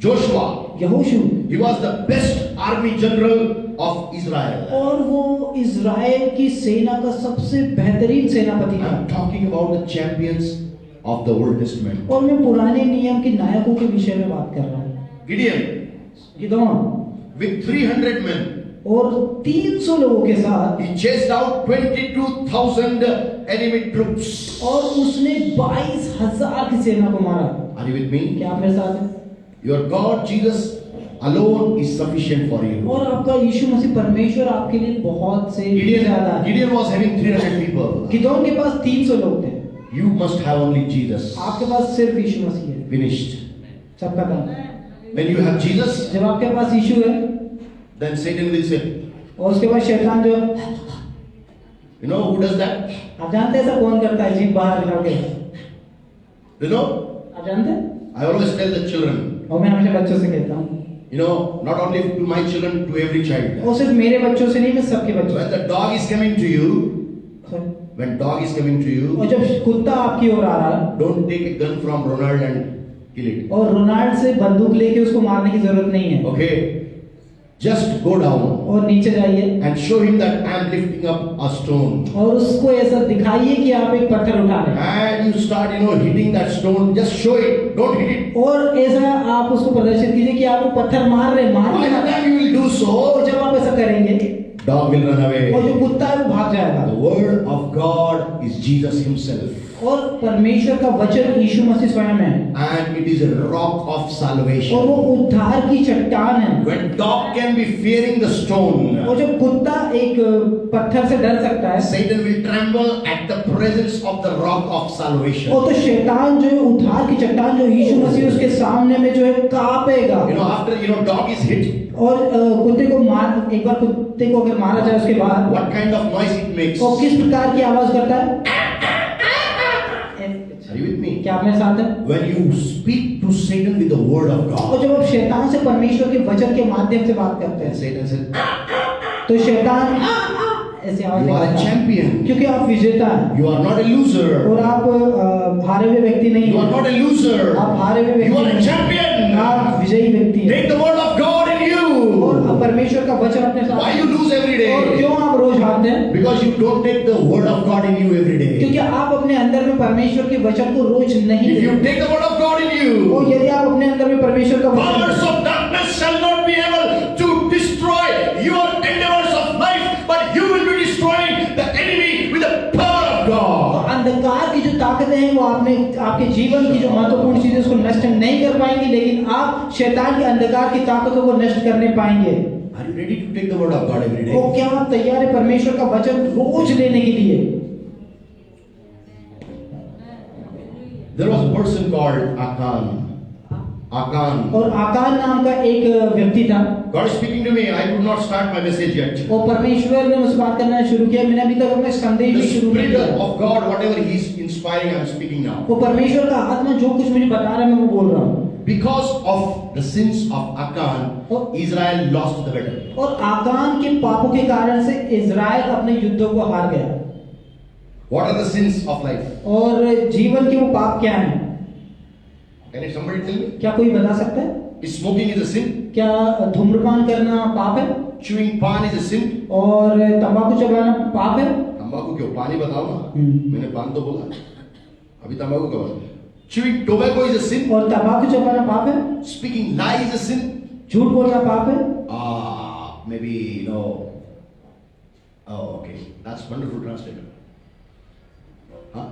Joshua. यहोशू, He was the best army general of Israel. और वो इज़राइल की सेना का सबसे बेहतरीन सेनापति था। I'm talking about the champions of the Old Testament. और मैं पुराने नियम के नायकों के विषय में बात कर रहा हूँ। Gideon Gideon, with 300 men. और 300 लोगों के साथ, He chased out 22,000 enemy troops. और उसने 22,000 की सेना को मारा। Are you with me? क्या आप मेरे साथ हैं? Your God Jesus alone is sufficient for you. और आपका यीशु मसीह परमेश्वर आपके लिए बहुत से ज्यादा है। Gideon was having 300 people. Gideon के पास 300 लोग थे। You must have only Jesus. आपके पास सिर्फ यीशु मसीह है। Finished. सब खत्म। When you have Jesus, जब आपके पास यीशु है, then Satan will say, और उसके बाद शैतान जो, you know who does that? आप जानते हैं ऐसा कौन करता है? जीभ बाहर निकाल के। You know? आप जानते हैं? I always tell the children, और मैं हमेशा बच्चों से कहता हूँ, you know, not only to my children, to every child. और सिर्फ मेरे बच्चों से नहीं, मैं सबके बच्चों When the dog is coming to you, से। when dog is coming to you, और जब कुत्ता आपकी ओर आ रहा है, don't take a gun from Ronald and kill it. और रोनाल्ड से बंदूक लेके उसको मारने की जरूरत नहीं है। Okay? Just go down और नीचे जाइए and show him that I am lifting up a stone. और उसको ऐसा दिखाइए कि आप एक पत्थर उठा रहे हैं, And you start, hitting that stone. Just show it. Don't hit it. और ऐसा आप उसको प्रदर्शित कीजिए कि आप वो पत्थर मार रहे हैं, By the मार। time you will do so, और जब आप ऐसा करेंगे, dog will run और away. जो कुत्ता है वो भाग जाएगा। The word of God is Jesus himself. और परमेश्वर का वचन यीशु मसीह स्वयं है, And it is a rock of और salvation. वो उद्धार की चट्टान है। When dog can be fearing the stone, और जब कुत्ता एक पत्थर से डर सकता है, Satan will tremble at the presence of the rock of salvation. और तो शैतान जो है उद्धार की चट्टान जो यीशु मसीह उसके सामने में जो है कांपेगा। After dog is hit, और कुत्ते को मार, एक बार कुत्ते को अगर मारा जाए उसके बाद, what kind of noise it makes? और किस प्रकार की आवाज करता है? Are you with me? क्या आप मेरे साथ हैं? When you speak to Satan with the word of और God, जब आप शैतान से परमेश्वर के वचन के माध्यम से बात करते then हैं, Satan says, तो शैतान ऐसे आवाज you are a निकालता है, champion. क्योंकि आप विजेता हैं, You are not a loser. और आप हारे हुए व्यक्ति नहीं You are हैं। not a loser. आप हारे हुए You व्यक्ति are a नहीं हैं। champion. आप विजयी व्यक्ति हैं। Take the word of God in और you. परमेश्वर का वचन अपने साथ। Why you lose every और day? क्यों आप रोज हारते हैं? Because you don't take the word of God in you every day. क्योंकि आप अपने अंदर में परमेश्वर के वचन को रोज नहीं If you लेते। take the word of God in और you, यदि आप अपने अंदर में परमेश्वर का powers वचन, of darkness shall not be able to destroy your endeavors of life, but you will be destroying the enemy with the power of God. अंधकार की जो ताकतें हैं वो आपके जीवन की जो महत्वपूर्ण चीजें उसको नष्ट नहीं कर पाएंगी, लेकिन आप शैतान के अंधकार की ताकतों को नष्ट करने पाएंगे। Are you ready to take the word of God every तो day? क्या आप तैयार है परमेश्वर का वचन रोज लेने के लिए? There was a person called Akan. Akan. और आकान नाम का एक व्यक्ति था, God is speaking to me. I could not start my message yet. और परमेश्वर ने मुझसे बात करना शुरू किया। मैंने अभी तक अपना संदेश The भी शुरू नहीं Spirit किया। of God, whatever He is inspiring, I am speaking now. वो परमेश्वर का आत्मा जो कुछ मुझे बता रहा है मैं वो बोल रहा हूँ। Because of the sins of Akan, Israel lost the battle. और आकान के पापों के कारण से इज़राइल अपने युद्धों को हार गया। What are the sins of life? और जीवन के वो पाप क्या हैं? Can somebody tell me? क्या कोई बता सकता है? Is smoking is a sin? क्या धूम्रपान करना पाप है? Chewing pan is a sin? और तंबाकू चबाना पाप है? तंबाकू क्यों? पानी बताओ ना। मैंने पान तो बोला, अभी तंबाकू का बोला। Chewing tobacco is a sin? और तंबाकू चबाना पाप है? Speaking lie is a sin? झूठ बोलना पाप है? Maybe oh, okay, that's wonderful translator. Huh?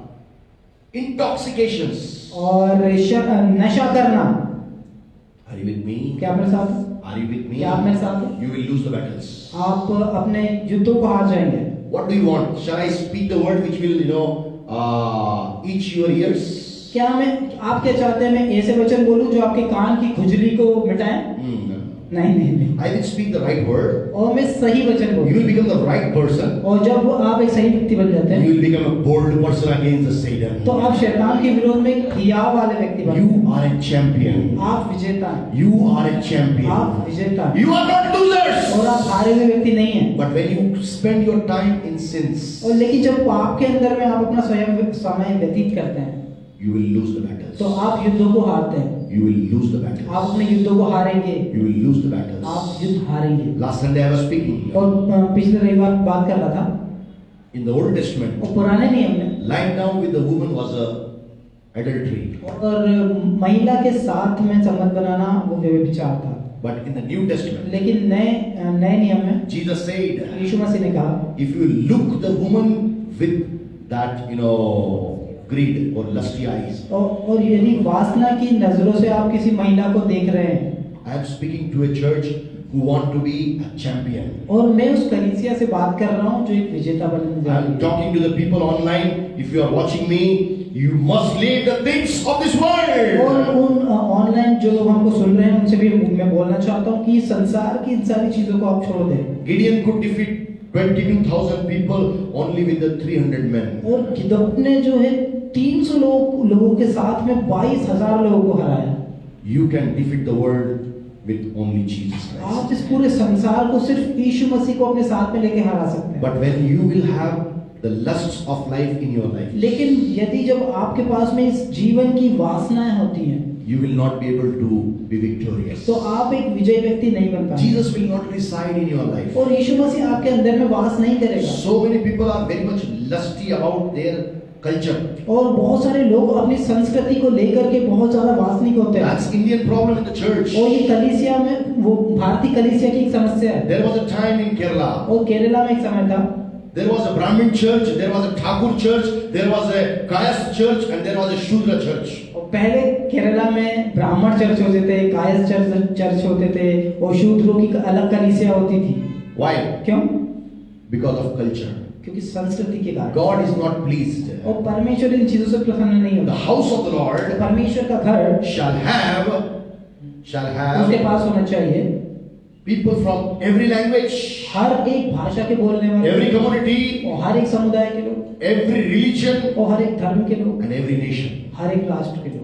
Intoxications. और नशा करना। Are you with me? क्या आप मेरे साथ हैं? Are you with me? क्या आप मेरे साथ हैं? You will lose the battles. आप अपने युद्धों को हार जाएंगे। What do you want? Shall I speak the word which will, itch your ears? क्या मैं आप क्या चाहते हैं मैं ऐसे वचन बोलूं जो आपके कान की खुजली को मिटाए? नहीं। I will speak the right word. और मैं सही वचन You बोलूं। will become the right person. और जब आप एक सही व्यक्ति बन जाते You हैं will become a bold person against the Satan. तो आप शैतान के विरोध में एक हियाव वाले व्यक्ति बनते You हैं। are a champion. आप विजेता हैं। You are a champion. आप विजेता हैं। You are not losers. और आप हारे हुए व्यक्ति नहीं हैं। But when you spend your time in sins, और लेकिन जब पाप के अंदर में आप अपना स्वयं समय व्यतीत करते हैं you will lose the battles. तो आप युद्धों को हारते हैं। You will lose the आप battles. अपने युद्धों को हारेंगे। You will lose the battles. आप युद्ध हारेंगे। Last Sunday I was speaking. और पिछले रविवार बात कर रहा था In the Old Testament, और पुराने नियम में lying down with the woman was a adultery. और महिला के साथ में संबंध बनाना वो व्यभिचार था। But in the New Testament, लेकिन नए नियम में Jesus said, यीशु मसीह ने कहा if you look the woman with that, greed or lusty eyes. और यदि वासना की नजरों से आप किसी महिला को देख रहे हैं I am speaking to a church who want to be a champion. और मैं उस कलीसिया से बात कर रहा हूँ जो एक विजेता बनने जा I रही am है। talking to the people online. If you are watching me, you must leave the things of this world. और उन ऑनलाइन जो लोग हमको सुन रहे हैं उनसे भी मैं बोलना चाहता हूँ कि संसार की इन सारी चीजों को आप छोड़ दें। Gideon could defeat 22,000 people only with the 300 men. और गिदोन ने जो है 300 लोगों के साथ में 22,000 लोगों को हराया। You can defeat the world with only Jesus Christ. आप इस पूरे संसार को सिर्फ यीशु मसीह को अपने साथ में लेके हरा सकते हैं। But when you will have the lusts of life in your life, लेकिन यदि जब आपके पास में इस जीवन की वासनाएं होती हैं you will not be able to be victorious. तो आप एक विजयी व्यक्ति नहीं बन पाएंगे। Jesus will not reside in your life. और यीशु मसीह आपके अंदर में वास नहीं करेगा। So many people are very much lusty about their culture. और बहुत सारे लोग अपनी संस्कृति को लेकर के बहुत ज्यादा वासनिक होते हैं। That's Indian problem in the church. और ये कलीसिया में वो भारतीय कलीसिया की एक समस्या है। There was a time in Kerala. और केरला में एक समय था There was a Brahmin church, there was a Thakur church, there was a Kayas church, and there was a Shudra church. और पहले केरला में ब्राह्मण चर्च होते थे, कायस चर्च होते थे और शूद्रों की अलग कलीसिया होती थी। Why? क्यों? Because of culture. क्योंकि संस्कृति के कारण। God is not pleased. और परमेश्वर इन चीजों से प्रसन्न नहीं The होता। house of the Lord परमेश्वर का घर shall have उसके पास होना चाहिए people from every language, हर एक भाषा के बोलने वाले, every community, और हर एक समुदाय के लोग, every religion, और हर एक धर्म के लोग, and every nation. हर एक राष्ट्र के लोग।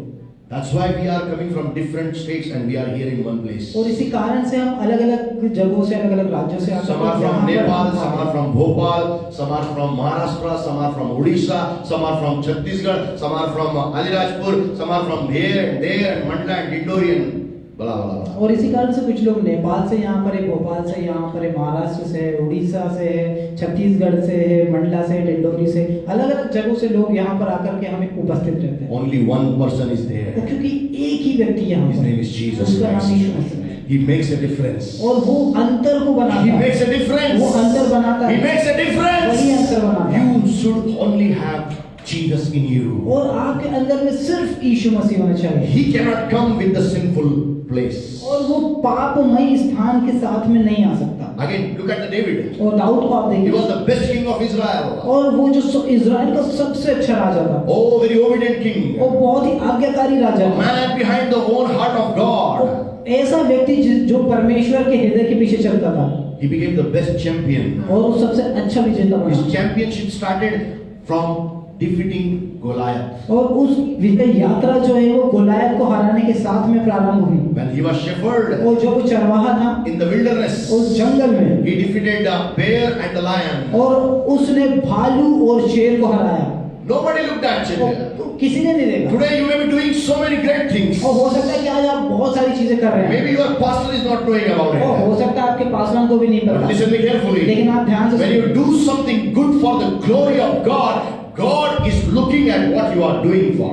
That's why we are coming from different states and we are here in one place. और इसी कारण से हम अलग-अलग जगहों से, अलग-अलग राज्यों से आते हैं। Some are from Nepal, some are from Bhopal, some are from Maharashtra, some are from Odisha, some are from Chhattisgarh, some are from Alirajpur, some are from here and there and Mandla and Dindori and blah blah blah. और इसी कारण से कुछ लोग नेपाल से यहाँ पर है, भोपाल से यहाँ पर है, महाराष्ट्र से है, उड़ीसा से है, छत्तीसगढ़ से है, मंडला से, डिंडोरी से, अलग-अलग जगहों से लोग यहाँ पर आकर के हमें उपस्थित रहते हैं। Only one person is there. और क्योंकि एक ही व्यक्ति यहाँ His पर name is Jesus उसका नाम Christ. यीशु मसीह है। He makes a difference. और वो अंतर को बनाता He है। makes a difference. वो अंतर बनाता He है। makes a difference. वही अंतर बनाता है। You should only have Jesus in you. और आपके अंदर में सिर्फ यीशु मसीह होना चाहिए। He cannot come with the sinful place. और वो पापमय स्थान के साथ में नहीं आ सकता। Again, look at the David. और दाऊद को आप He देखिए। was the best king of Israel. और वो जो इज़राइल का सबसे अच्छा राजा था। Oh, very obedient king. वो बहुत ही आज्ञाकारी राजा था। Man behind the own heart of God. वो ऐसा व्यक्ति जो परमेश्वर के हृदय के पीछे चलता था। He became the best champion. और वो सबसे अच्छा विजेता बना। His championship started from defeating Goliath. और उस विजय यात्रा जो है वो गोलायत को हराने के साथ में प्रारंभ हुई। When he was shepherd और जो वो चरवाहा था in the wilderness, उस जंगल में, he defeated the bear and the lion. और उसने भालू और शेर को हराया। Nobody looked at it. और किसी ने नहीं देखा। Today you may be doing so many great things. और हो सकता है कि आज आप बहुत सारी चीजें कर रहे हैं। Maybe your pastor is not knowing about और it. हो सकता है आपके पासवान को भी नहीं But पता। listen me carefully. लेकिन आप ध्यान से When you do something good for the glory of God, God is looking at what you are doing for.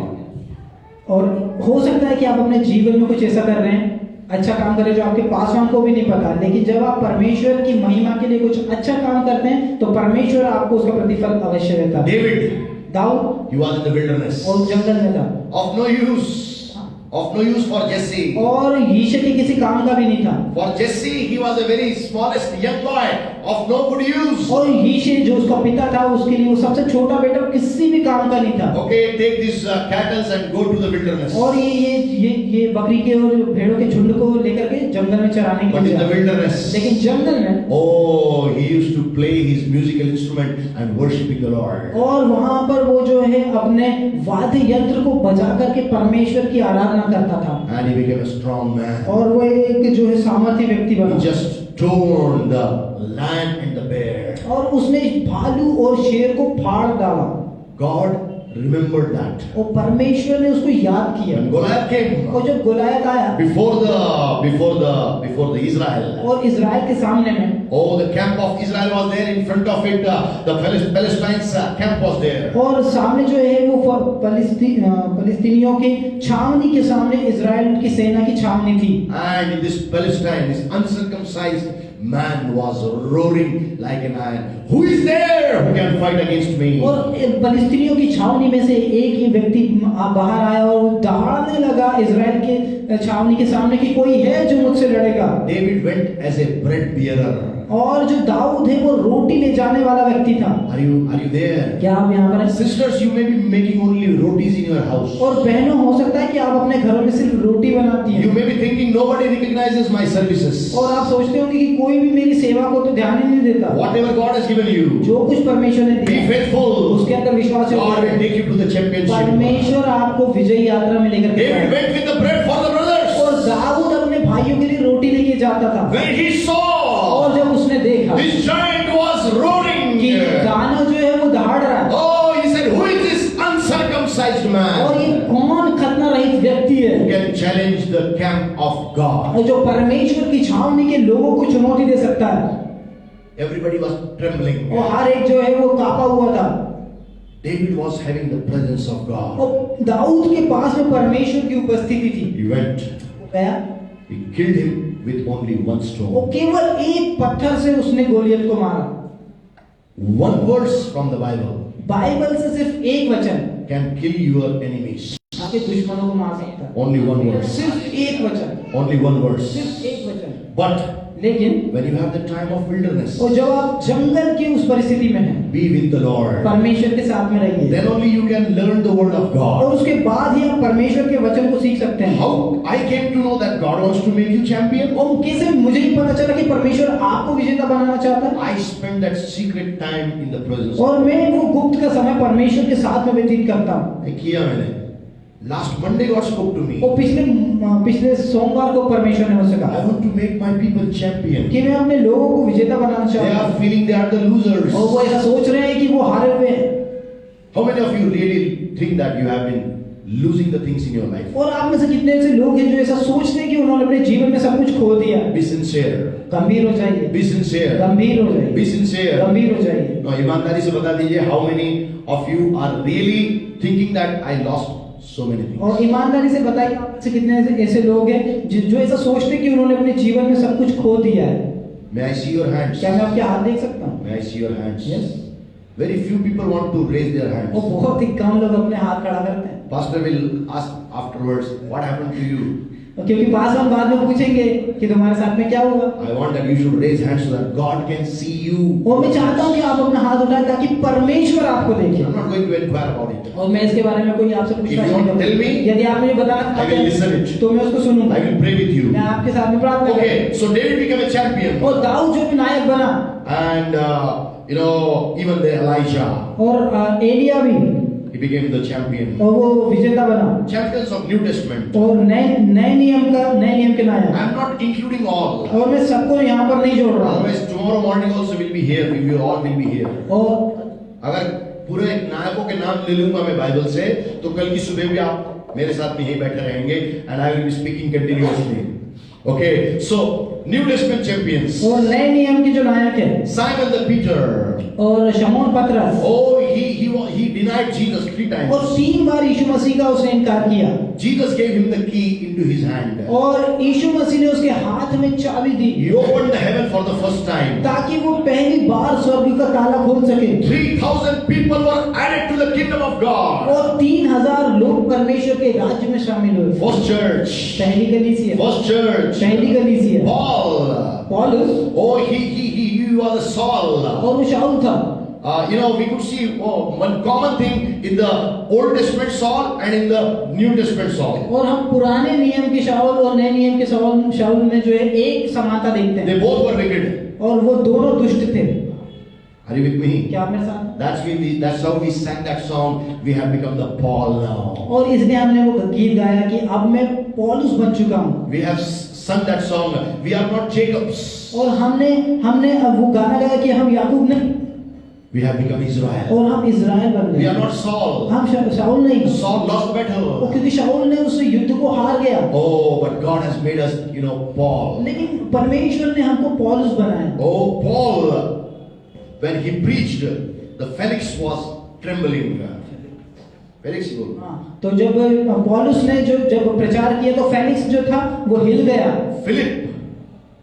और हो सकता है कि आप अपने जीवन में कुछ ऐसा कर रहे हैं, अच्छा काम कर रहे हैं जो आपके पासवान को भी नहीं पता, लेकिन जब आप परमेश्वर की महिमा के लिए कुछ अच्छा काम करते हैं तो परमेश्वर आपको उसका प्रतिफल अवश्य देता है। David, Dawood he was in the wilderness. और जंगल में था, Of no use. Of no use for Jesse. और यीशु के किसी काम का भी नहीं था। For Jesse, he was a very smallest young boy. of no good use. और यीशे जो उसका पिता था उसके लिए वो सबसे छोटा बेटा किसी भी काम का नहीं था। Okay, take these cattle and go to the wilderness. और ये बकरी के और भेड़ों के झुंड को लेकर के जंगल में चराने के But लिए in the जाए। wilderness, लेकिन जंगल में oh, he used to play his musical instrument and worshiping the Lord. और वहां पर वो जो है अपने वाद्य यंत्र को बजा करके परमेश्वर की आराधना करता था। And he became a strong man. और वो एक जो है सामर्थी व्यक्ति He बना। just torn the lion and the bear. और उसने भालू और शेर को फाड़ डाला। God remembered that. और परमेश्वर ने उसको याद किया। When Goliath came और जब गोलायत आया before the Israel, और इजराइल के सामने में, oh, the camp of Israel was there. In front of it, the Palestine's camp was there. और सामने जो है वो फलस्तीनियों की छावनी के सामने इजराइल की सेना की छावनी थी। And in this Palestine, this uncircumcised man was roaring like an lion. Who is there who can fight against me? और फलस्तीनियों की छावनी में से एक ही व्यक्ति बाहर आया और दहाड़ने लगा इजराइल के छावनी के सामने कि कोई है जो मुझसे लड़ेगा। David went as a bread bearer. और जो दाऊद है वो रोटी ले जाने वाला व्यक्ति था। Are you there? क्या आप यहाँ पर हैं? Sisters, you may be making only rotis in your house. और बहनों, हो सकता है कि आप अपने घरों में सिर्फ रोटी बनाती हैं। You may be thinking nobody recognizes my services. और आप सोचते होंगे कि कोई भी मेरी सेवा को तो ध्यान ही नहीं देता। Whatever God has given you, जो कुछ परमेश्वर ने be दिया faithful. उसके अंदर विश्वास God will रखो। take you to the championship. परमेश्वर आपको विजयी यात्रा में लेकर के David जाएगा। went with the bread for the brothers. और दाऊद अपने भाइयों के लिए रोटी लेके जाता था। When he saw और जब उसने देखा this giant was roaring, कि दानव जो है वो दहाड़ रहा है, oh, he said, who is this uncircumcised और man ये कौन खतना रहित व्यक्ति who है can challenge the camp of God? और जो परमेश्वर की छावनी के लोगों को चुनौती दे सकता है। Everybody was trembling. और हर एक जो है वो कांपा हुआ था। David was having the presence of God. और दाऊद के पास में परमेश्वर की उपस्थिति थी। He went, वो गया, he killed him with only one वो stone. केवल एक पत्थर से उसने गोलियत को मारा। One verse from the Bible Bible से सिर्फ एक वचन can kill your enemies. आपके दुश्मनों को मार सकता है। Only one verse. सिर्फ एक वचन, Only one verse. सिर्फ एक वचन। But लेकिन when you have the time of wilderness, और जब आप जंगल की उस परिस्थिति में हैं, be with the Lord. परमेश्वर के साथ में रहिए, Then only you can learn the word of और God. उसके बाद ही आप परमेश्वर के वचन को सीख सकते हैं। How I came to know that God wants to make you champion? और कैसे मुझे ही पता चला कि परमेश्वर आपको विजेता बनाना चाहता है। I spent that secret time in the presence of और मैं वो गुप्त का समय परमेश्वर के साथ में व्यतीत करता हूँ। किया मैंने। Last Monday God spoke to me. और पिछले सोमवार को परमेश्वर ने मुझसे I कहा want to make my people champion. कि मैं अपने लोगों को विजेता बनाना They चाहता are हूँ। feeling they are the losers. और वो ऐसा सोच रहे हैं कि वो हारे हुए हैं। How many of you really think that you have been losing the things in your life? और आप में से कितने ऐसे लोग हैं जो ऐसा सोचते हैं कि उन्होंने अपने जीवन में सब कुछ खो दिया। Be sincere. गंभीर हो जाइए, Be sincere. गंभीर हो जाइए, Be sincere. गंभीर हो जाइए। No, ईमानदारी से बता दीजिए, how many of you are really thinking that I lost so many things? और ईमानदारी से बताइए आप में से कितने ऐसे लोग हैं जो ऐसा सोचते हैं कि उन्होंने अपने जीवन में सब कुछ खो दिया है। May I see your hands? क्या मैं आपके हाथ देख सकता हूँ? May I see your hands? Yes. Very few people want to raise their और hands. बहुत ही कम लोग अपने हाथ खड़ा करते हैं। Pastor will ask afterwards, what happened to you? क्योंकि पासवान बाद में पूछेंगे कि तुम्हारे साथ में क्या हुआ। I want that you should raise hands so that God can see you. और मैं चाहता हूँ कि आप अपना हाथ उठाएं ताकि परमेश्वर आपको देखे। I'm not going to inquire about it. और मैं इसके बारे में कोई आपसे If पूछना you नहीं want to tell me, करूँगा। यदि आप मुझे बताना I will listen it. तो मैं उसको सुनूंगा। I will pray with you. मैं आपके साथ में प्रार्थना करूंगा। Okay, so David became a champion. और दाऊद जो भी नायक बना, And even the Elijah, और एलिया भी, he became the champion. और वो विजेता बना। Champions of New Testament. और नए नियम के नायक। I am not including all. और मैं सबको यहाँ पर नहीं जोड़ रहा। Otherwise, tomorrow morning also will be here. We will all will be here. और अगर पूरे नायकों के नाम ले लूंगा मैं बाइबल से, तो कल की सुबह भी आप मेरे साथ में यहीं बैठे रहेंगे, and I will be speaking continuously. Okay, so New Testament champions. और नए नियम के जो नायक है, Simon the Peter. और शमौन पतरस, Oh, he denied Jesus 3 times. और 3 बार यीशु मसीह का उसने इनकार किया। Jesus gave him the key into his hand. और यीशु मसीह ने उसके हाथ में चाबी दी He opened the heaven for the first time. ताकि वो पहली बार स्वर्ग का ताला खोल सके। 3,000 people were added to the kingdom of God. और 3,000 लोग परमेश्वर के राज्य में शामिल हुए। First church. पहली कलीसिया, First church. पहली कलीसिया। Paul. पौलुस, Oh, he was a Saul. और वो शाऊल था। We could see one common thing in the Old Testament Saul and in the New Testament Saul. और हम पुराने नियम के शाऊल और नए नियम के शाऊल में जो है एक समानता देखते हैं। They both were wicked. और वो दोनों दुष्ट थे। Are you with me? क्या आप मेरे साथ? That's how we sang that song. We have become the Paul now. और इसलिए हमने वो गीत गाया कि अब मैं पौलुस बन चुका हूँ। We have sung that song. We are not Jacobs. और हमने अब वो गाना गाया कि हम याकूब नहीं, We have become Israel. और हम इज़राइल बन We गए। are not Saul. हम शाऊल नहीं। Saul lost the वो battle. क्योंकि शाऊल ने उस युद्ध को हार गया। Oh, but God has made us, Paul. लेकिन परमेश्वर ने हमको पौलुस बनाया। Oh, Paul, when he preached, the Felix was trembling. Felix बोलो। हाँ, तो जब पौलुस ने जब प्रचार किया तो फेलिक्स जो था वो हिल गया।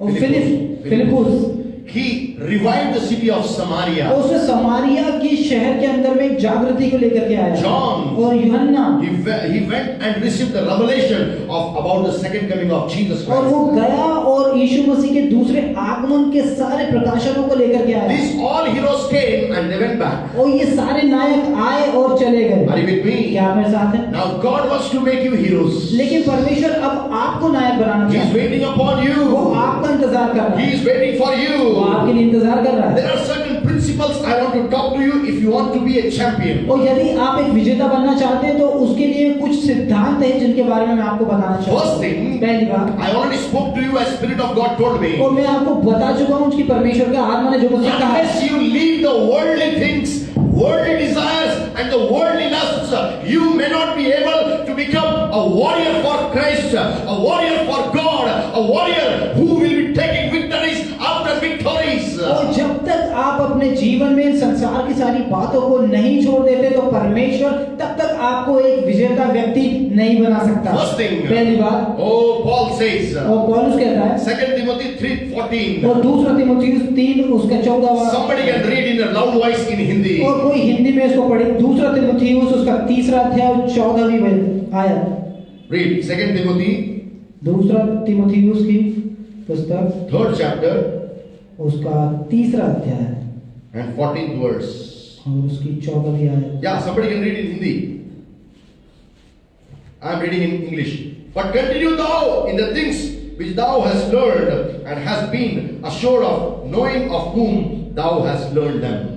और Philip, he revived the city of Samaria. उसने समारिया की शहर के अंदर में एक जागृति को लेकर के आया। John, और यूहन्ना, he went and received the revelation about the second coming of Jesus और Christ. वो गया और यीशु मसीह के दूसरे आगमन के सारे प्रकाशनों को लेकर के आया। These all heroes came and they went back. और ये सारे नायक आए और चले गए। Are you with me? क्या आप मेरे साथ हैं? Now God wants to make you heroes. लेकिन परमेश्वर अब आपको नायक बनाना He is चाहता है। waiting upon वो you. आपका इंतजार कर रहा He है। is waiting for वो you. आपके लिए इंतजार कर रहा है। There are certain principles I want to talk to you if you want to be a champion. और यदि आप एक विजेता बनना चाहते हैं तो उसके लिए कुछ सिद्धांत हैं जिनके बारे में मैं आपको बताना चाहता First हूँ। thing, पहली बात, I already spoke to you as Spirit of God told me. और मैं आपको बता चुका हूँ कि परमेश्वर का आत्मा ने जो मुझे कहा है, Unless you leave the worldly things, worldly desires and the worldly lusts, you may not be able to become a warrior for Christ, a warrior for God, a warrior who will be taking victories after victories. और जब तक आप अपने जीवन में संसार की सारी बातों को नहीं छोड़ देते तो परमेश्वर तब तक आपको एक विजेता व्यक्ति नहीं बना सकता। First thing, पहली बात, Paul says, और पौलुस कहता है, 2 Timothy 3:14. और दूसरा तीमुथियुस 3 उसका 14वां, Somebody can read in a loud voice in Hindi. और कोई हिंदी में इसको पढ़े। दूसरा तीमुथियुस उसका 3 अध्याय और 14वीं आयत। Read 2 Timothy, दूसरा तीमुथियुस की पुस्तक 3rd chapter उसका 3 अध्याय and 14th verse. और उसकी 14वीं आयत। Yeah, somebody can read in Hindi. I am reading in English. But continue thou in the things which thou hast learned and hast been assured of, knowing of whom thou hast learned them.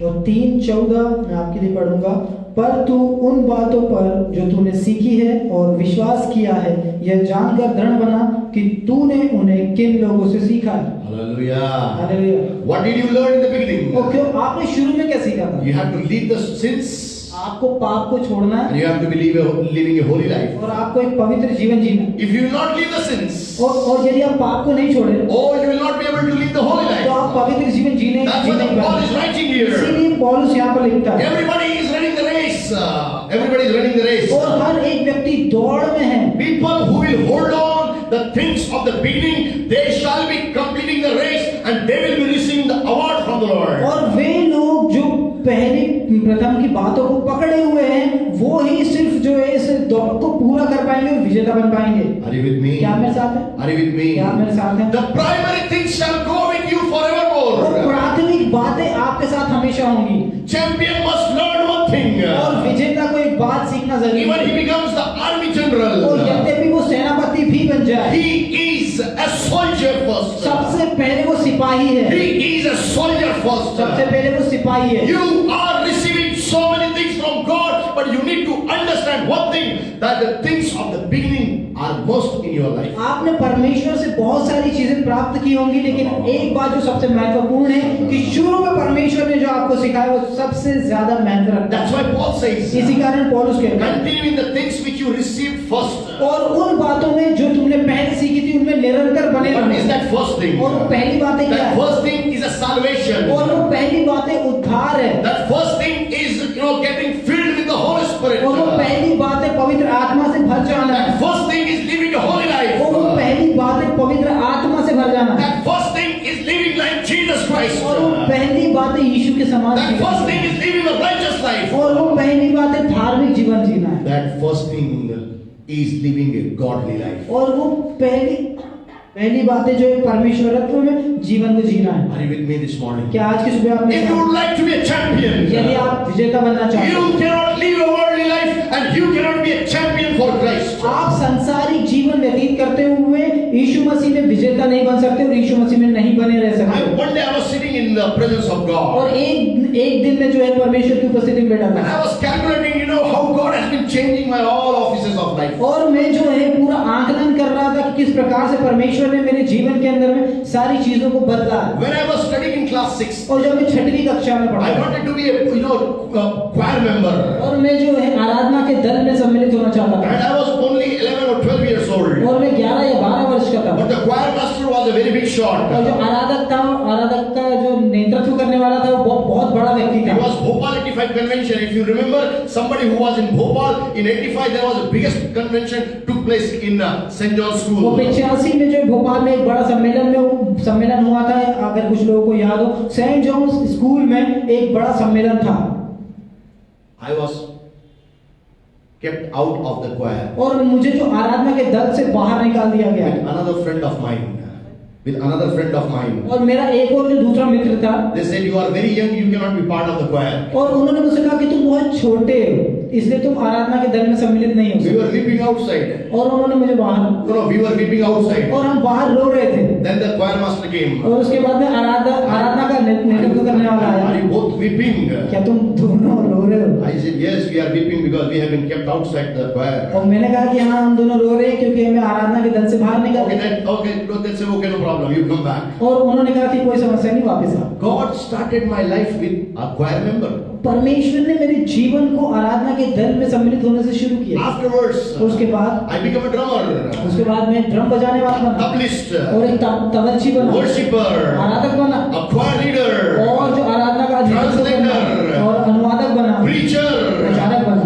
और 3:14 मैं आपके लिए पढ़ूंगा। पर तू उन बातों पर जो तूने सीखी है और विश्वास किया है यह जानकर दृढ़ बना कि तूने उन्हें किन लोगों से सीखा है। Hallelujah. Hallelujah. What did you learn in the beginning? और क्यों आपने शुरू में क्या सीखा था? You have to leave the sins आपको पाप को छोड़ना and है you have to be living a holy life. और आपको एक पवित्र जीवन जीना है। If you will not leave the sins, और यदि आप पाप को नहीं छोड़े you will not be able to live the holy तो आप life. पवित्र जीवन जीने That's what Paul is writing here. इसीलिए पौलुस यहाँ पर लिखता है। Everybody is running the race. Everybody is running the race. और हर एक व्यक्ति दौड़ में है। People who will hold on the things of the beginning, they shall be completing the race and they will be receiving the award from the Lord. और वे लोग जो प्रथम की बातों को पकड़े हुए हैं वो ही सिर्फ जो है इस दौड़ को पूरा कर पाएंगे और विजेता बन पाएंगे। Are you with me? क्या आप मेरे साथ हैं? Are you with me? क्या आप मेरे साथ हैं? The primary things shall go with you और forevermore. प्राथमिक बातें आपके साथ हमेशा होंगी। Champion must learn one thing. और विजेता को एक बात सीखना जरूरी Even he है। becomes the army general. और यद्यपि वो सेनापति भी बन जाए, He is a soldier first. सबसे पहले वो सिपाही है। He is a soldier first. सबसे पहले वो सिपाही है। You are receiving so many things from God, but you need to understand one thing, that the things of the beginning are most in your life. आपने परमेश्वर से बहुत सारी चीजें प्राप्त की होंगी लेकिन एक बात जो सबसे महत्वपूर्ण है कि शुरू में परमेश्वर ने जो आपको सिखाया वो सबसे ज्यादा महत्व रखता That's है। why Paul says, इसी कारण पौलुस कहता है, continue in the things which you received first. और उन बातों में जो तुमने पहले सीखी थी उनमें निरंतर बने What is रहो। that first thing? और पहली बात है क्या That है? first thing is a salvation. और वो पहली बात है उद्धार है। That first thing is, getting filled with the Holy Spirit. और वो पहली बात है पवित्र आत्मा से भर जाना है। That first thing is living a holy life. और वो पहली बात है पवित्र आत्मा से भर जाना है। That first thing is living like Jesus Christ. और वो पहली बात है यीशु के समान That जीवन first Jeena. thing is living a righteous life. और वो पहली बात है धार्मिक जीवन जीना है। That first thing is living a godly life. और वो पहली बात है जो है परमेश्वरत्व में जीवन को जीना है। Are you with me this morning? क्या आज की सुबह आपने If you would like to be a champion, यदि आप विजेता बनना चाहते you हैं, cannot live a worldly life and you cannot be a champion for Christ. आप संसारिक जीवन व्यतीत करते हुए यीशु मसीह में विजेता नहीं बन सकते और यीशु मसीह में नहीं बने रह सकते। One day I was sitting in the presence of God. और एक दिन में जो है परमेश्वर की उपस्थिति में बैठा And था I was calculating, how God has been changing my all offices of life. और मैं जो है पूरा आकलन कर रहा था कि किस प्रकार से परमेश्वर ने मेरे जीवन के अंदर में सारी चीजों को बदला है। When I was studying in class 6, और जब मैं 6वीं कक्षा में I पढ़ा wanted to be a choir member. और मैं जो है आराधना के दल में सम्मिलित होना चाहता And था I was only 11 or 12 years old. और मैं 11 या 12 वर्ष का था। But the choir master was a very big और shot. जो आराधक का जो नेतृत्व करने वाला था वो बहुत बड़ा व्यक्ति It था। was Bhopal 85 convention. If you remember, somebody who was in Bhopal in 85, there was the biggest convention took place in St. John's वो School. 85 में जो भोपाल में एक बड़ा सम्मेलन हुआ था, अगर कुछ लोगों को याद हो, सेंट जॉन्स स्कूल में एक बड़ा सम्मेलन था। I was kept out of the choir और मुझे जो आराधना के दल से बाहर निकाल दिया गया with another friend of mine. और मेरा एक और जो दूसरा मित्र था, They said, you are very young, you cannot be part of the choir. और उन्होंने मुझसे कहा कि तुम बहुत छोटे हो, इसलिए तुम आराधना के दल में सम्मिलित नहीं हो We सकते। were weeping outside. और उन्होंने मुझे बाहर, No, we were weeping outside. और हम बाहर रो रहे थे। Then the choir master came. और उसके बाद में आराधना का नेतृत्व करने वाला Are आया। you both weeping? क्या तुम दोनों रो रहे हो? I said, yes, we are weeping because we have been kept outside the choir. और मैंने कहा कि हाँ, हम दोनों रो रहे हैं क्योंकि हमें आराधना के दल से बाहर निकाल Okay, दिया। no, that's okay, no problem. You come back. और उन्होंने कहा कि कोई समस्या नहीं, वापस आओ। God started my life with a choir member. परमेश्वर ने मेरे जीवन को आराधना के दल में सम्मिलित होने से शुरू किया। Afterwards, उसके बाद I became a drummer, उसके बाद मैं ड्रम बजाने वाला बना tableist, और एक तबलची बना, worshipper, आराधक बना, a choir leader, और जो आराधना का नेतृत्व करना और अनुवादक बना, preacher, प्रचारक बना,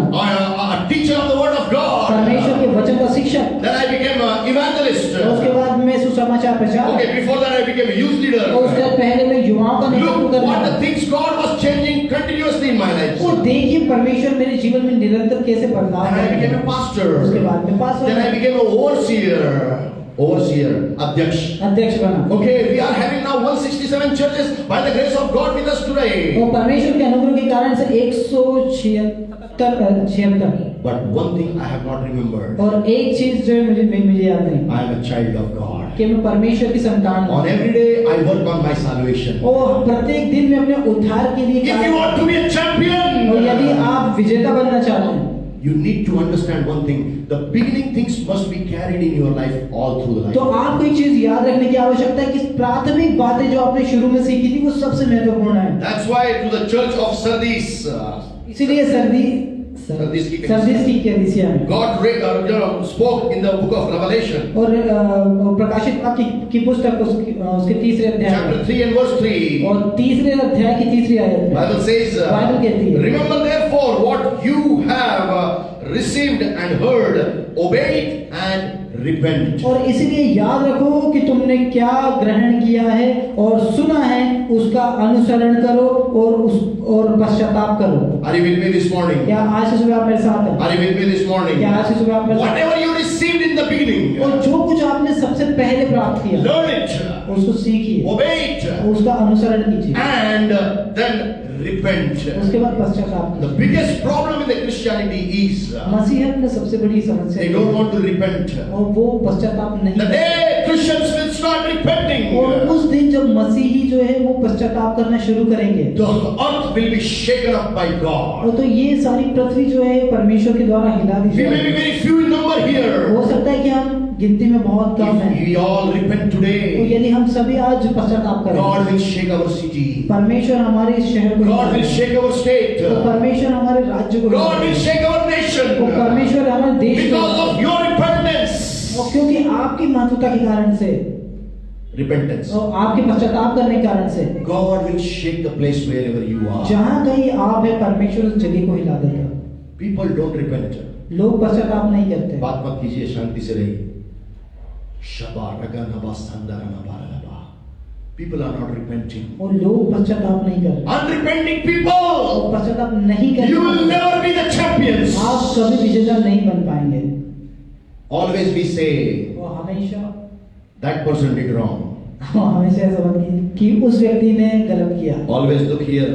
a teacher of the word of God. परमेश्वर के वचन का शिक्षक। Then I became an evangelist. और उसके बाद मैं सुसमाचार प्रचारक। Okay, before that I became a youth leader. और उसके पहले मैं युवाओं का नेतृत्व Look करना। what the things God was changing continuously in my life. और देखिए परमेश्वर मेरे जीवन में निरंतर कैसे बदलाव Then I कर became रहा a है। pastor. उसके बाद में पास्टर Then I बना, became an overseer, adhyaksh. अध्यक्ष बना। Okay, we are having now 167 churches by the grace of God with us today. और परमेश्वर के अनुग्रह के कारण से 176 But one thing I have not remembered. और एक चीज जो है मुझे याद नहीं I am a child of God. कि मैं परमेश्वर की संतान हूँ। On every day I work on my salvation. और प्रत्येक दिन में अपने उद्धार के लिए If you कार्य- want to be a champion, और यदि आप विजेता बनना चाहते हैं you need to understand one thing. The beginning things must be carried in your life all through the life. तो आपको एक चीज याद रखने की आवश्यकता है कि प्राथमिक बातें जो आपने शुरू में सीखी थी वो सबसे महत्वपूर्ण है। That's why to the church of Sardis, इसीलिए सर्दिस की कलीसिया में spoke in the book of Revelation, और प्रकाशित वाक्य की पुस्तक उसके तीसरे अध्याय chapter 3 and verse 3. और तीसरे अध्याय की तीसरी आयत में Bible says, बाइबल कहती है, remember therefore what you have received and heard, obey it and repent. और इसीलिए याद रखो कि तुमने क्या ग्रहण किया है और सुना है उसका अनुसरण करो और पश्चाताप करो। Are you with me this morning? क्या आज से सुबह आप मेरे साथ हैं? Are you with me this morning? क्या आज से सुबह आप मेरे साथ Whatever you received in the beginning, हैं? और जो कुछ आपने सबसे पहले प्राप्त किया learn it, उसको सीखिए, obey it, उसका अनुसरण कीजिए, and then repent. उसके बाद पश्चाताप The कीजिए। biggest problem in the Christianity is मसीहत में सबसे बड़ी समस्या they है don't want to repent. और वो पश्चाताप नहीं The करते। day Christians will start repenting, और उस दिन जब मसीही जो है वो पश्चाताप करना शुरू करेंगे the earth will be shaken up by God. और तो ये सारी पृथ्वी जो है परमेश्वर के द्वारा हिला दी We may be जाएगी। very few in number here. हो सकता है कि हम गिनती में बहुत कम If हैं, we all repent तो today, यदि हम सभी आज पश्चाताप करें, God will shake our city. परमेश्वर हमारे इस शहर को God will हिलाएगा। shake our state. तो परमेश्वर हमारे राज्य को God will हिलाएगा। shake our तो nation. परमेश्वर हमारे देश को Because of हिलाएगा। your repentance. और क्योंकि आपकी महत्वता के कारण से Repentance. और आपके पश्चाताप करने के कारण से God will shake the place wherever you are. जहाँ कहीं आप है परमेश्वर उस जगह को हिला देगा। People don't repent. लोग पश्चाताप नहीं करते। बात मत कीजिए, शांति से रहिए। शबा रगा नबा संदर नबा रबा। People are not repenting. और लोग पश्चाताप नहीं कर रहे। Unrepenting people, और पश्चाताप नहीं कर you will रहे, never be the champions. आप कभी विजेता नहीं बन पाएंगे। Always we say, और हमेशा that person did wrong. हमेशा ऐसा बनती है कि उस व्यक्ति ने गलत किया। Always look here.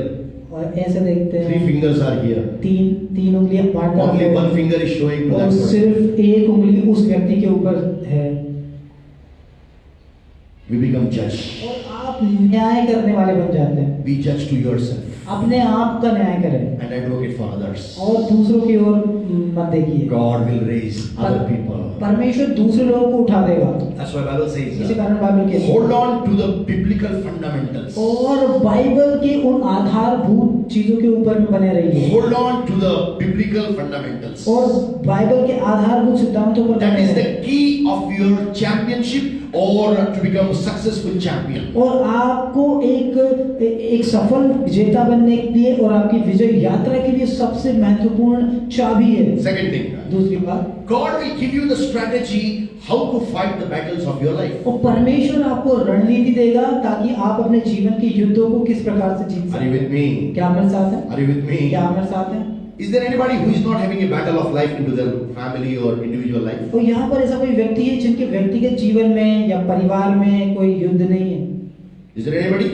और ऐसे देखते 3 हैं fingers are here. तीन उंगलियां बांट Only 1 finger is showing to और that person. सिर्फ एक उंगली उस व्यक्ति के ऊपर है। We become judge. और आप न्याय करने वाले बन जाते हैं। Be judge to yourself अपने आप का न्याय करें and advocate for others. और दूसरों की ओर मत देखिए। God will raise other people. परमेश्वर दूसरे लोगों को उठा देगा। That's why Bible इसी says, कारण बाइबल कहती है। hold on to the biblical fundamentals. और बाइबल के उन आधारभूत चीजों के ऊपर में बने रहिए। Hold on to the biblical fundamentals. और बाइबल के आधारभूत सिद्धांतों पर That बने is the रहिए। key of your championship or to become a successful champion. और आपको एक सफल विजेता बनने के लिए और आपकी विजय यात्रा के लिए सबसे महत्वपूर्ण चाबी है। Second thing, दूसरी बात, God will give you the strategy how to fight the battles of your life. और परमेश्वर आपको रणनीति देगा ताकि आप अपने जीवन के युद्धों को किस प्रकार से जीत Are you सकें। with me? क्या आप मेरे साथ हैं? Are you with me? क्या आप मेरे साथ हैं? Is there anybody who is not having a battle of life into their family or individual life? और यहाँ पर ऐसा कोई व्यक्ति है जिनके व्यक्तिगत जीवन में या परिवार में कोई युद्ध नहीं है? Is there anybody?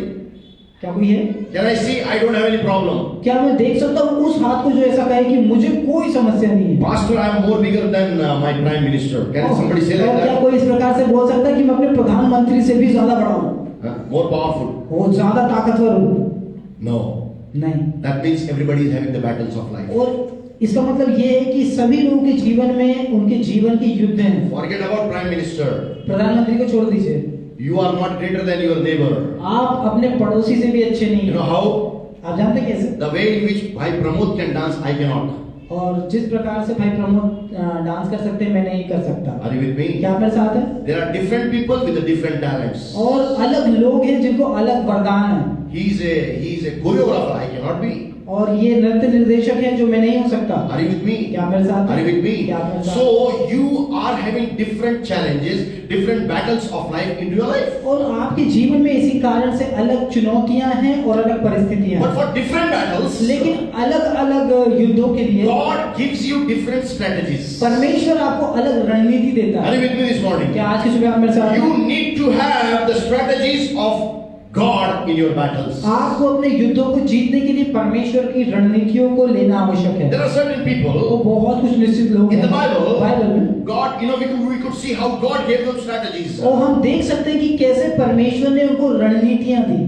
क्या कोई है? Can I see I don't have any problem? क्या मैं देख सकता हूँ उस हाथ को जो ऐसा कहे कि मुझे कोई समस्या नहीं है? Pastor, I am more bigger than my prime minister. Can somebody say और like क्या that? कोई इस प्रकार से बोल सकता है कि मैं अपने प्रधानमंत्री से भी ज्यादा बड़ा हूँ, Huh? More powerful? वो ज्यादा ताकतवर हूँ? No. नहीं। That means everybody is having the battles of life. और इसका मतलब ये है कि सभी लोगों के जीवन में उनके जीवन के युद्ध हैं। Forget about prime minister. प्रधानमंत्री को छोड़ दीजिए, You are not greater than your neighbor. आप अपने पड़ोसी से भी अच्छे नहीं You know हैं। how? आप जानते कैसे? The way in which Bhai Pramod can dance, I cannot. और जिस प्रकार से भाई प्रमोद डांस कर सकते हैं मैं नहीं कर सकता। Are you with me? क्या आप मेरे साथ हैं? There are different people with the different talents. और अलग लोग हैं जिनको अलग वरदान है। He is a choreographer. I cannot be. और ये नृत्य निर्देशक हैं जो मैं नहीं हो सकता। Are you with me? क्या आप मेरे साथ Are you हैं? with me? क्या आप मेरे साथ? So you are having different challenges, different battles of life into your life. और आपके जीवन में इसी कारण से अलग चुनौतियां हैं और अलग परिस्थितियां But हैं। for different battles, लेकिन अलग अलग युद्धों के लिए God gives you different strategies. परमेश्वर आपको अलग रणनीति देता Are you है। with me this morning? क्या आज की सुबह आप मेरे साथ You हैं? need to have the strategies of God in your battles. आपको अपने युद्धों को जीतने के लिए परमेश्वर की रणनीतियों को लेना आवश्यक है। There are certain वो people बहुत कुछ निश्चित लोग in हैं the Bible. बाइबल में, God, we could see how God gave them strategies. और हम देख सकते हैं कि कैसे परमेश्वर ने उनको रणनीतियां दी।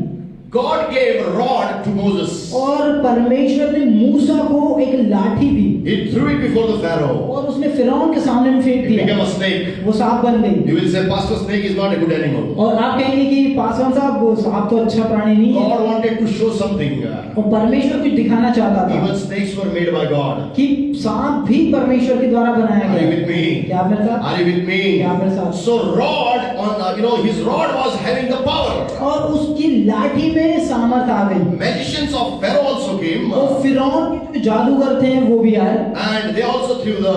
God gave a rod to Moses. और परमेश्वर ने मूसा को एक लाठी दी He threw it before the Pharaoh. और उसने फिरौन के सामने में फेंक It became दिया, a snake. वो सांप बन गई। You will say, Pastor, snake is not a good animal. और आप कहेंगे कि पासवान साहब वो सांप तो अच्छा प्राणी नहीं है। God wanted to show something. और परमेश्वर कुछ दिखाना चाहता था Even snakes were made by God. कि सांप भी परमेश्वर के द्वारा बनाया Are you गया with है। me? क्या आप मेरे साथ? Are you with me? क्या आप मेरे साथ? So rod on, his rod was having the power. और उसकी लाठी में सामर्थ आ गई। Magicians of Pharaoh also came. वो फिरौन के जो जादूगर थे वो भी आए And they also threw the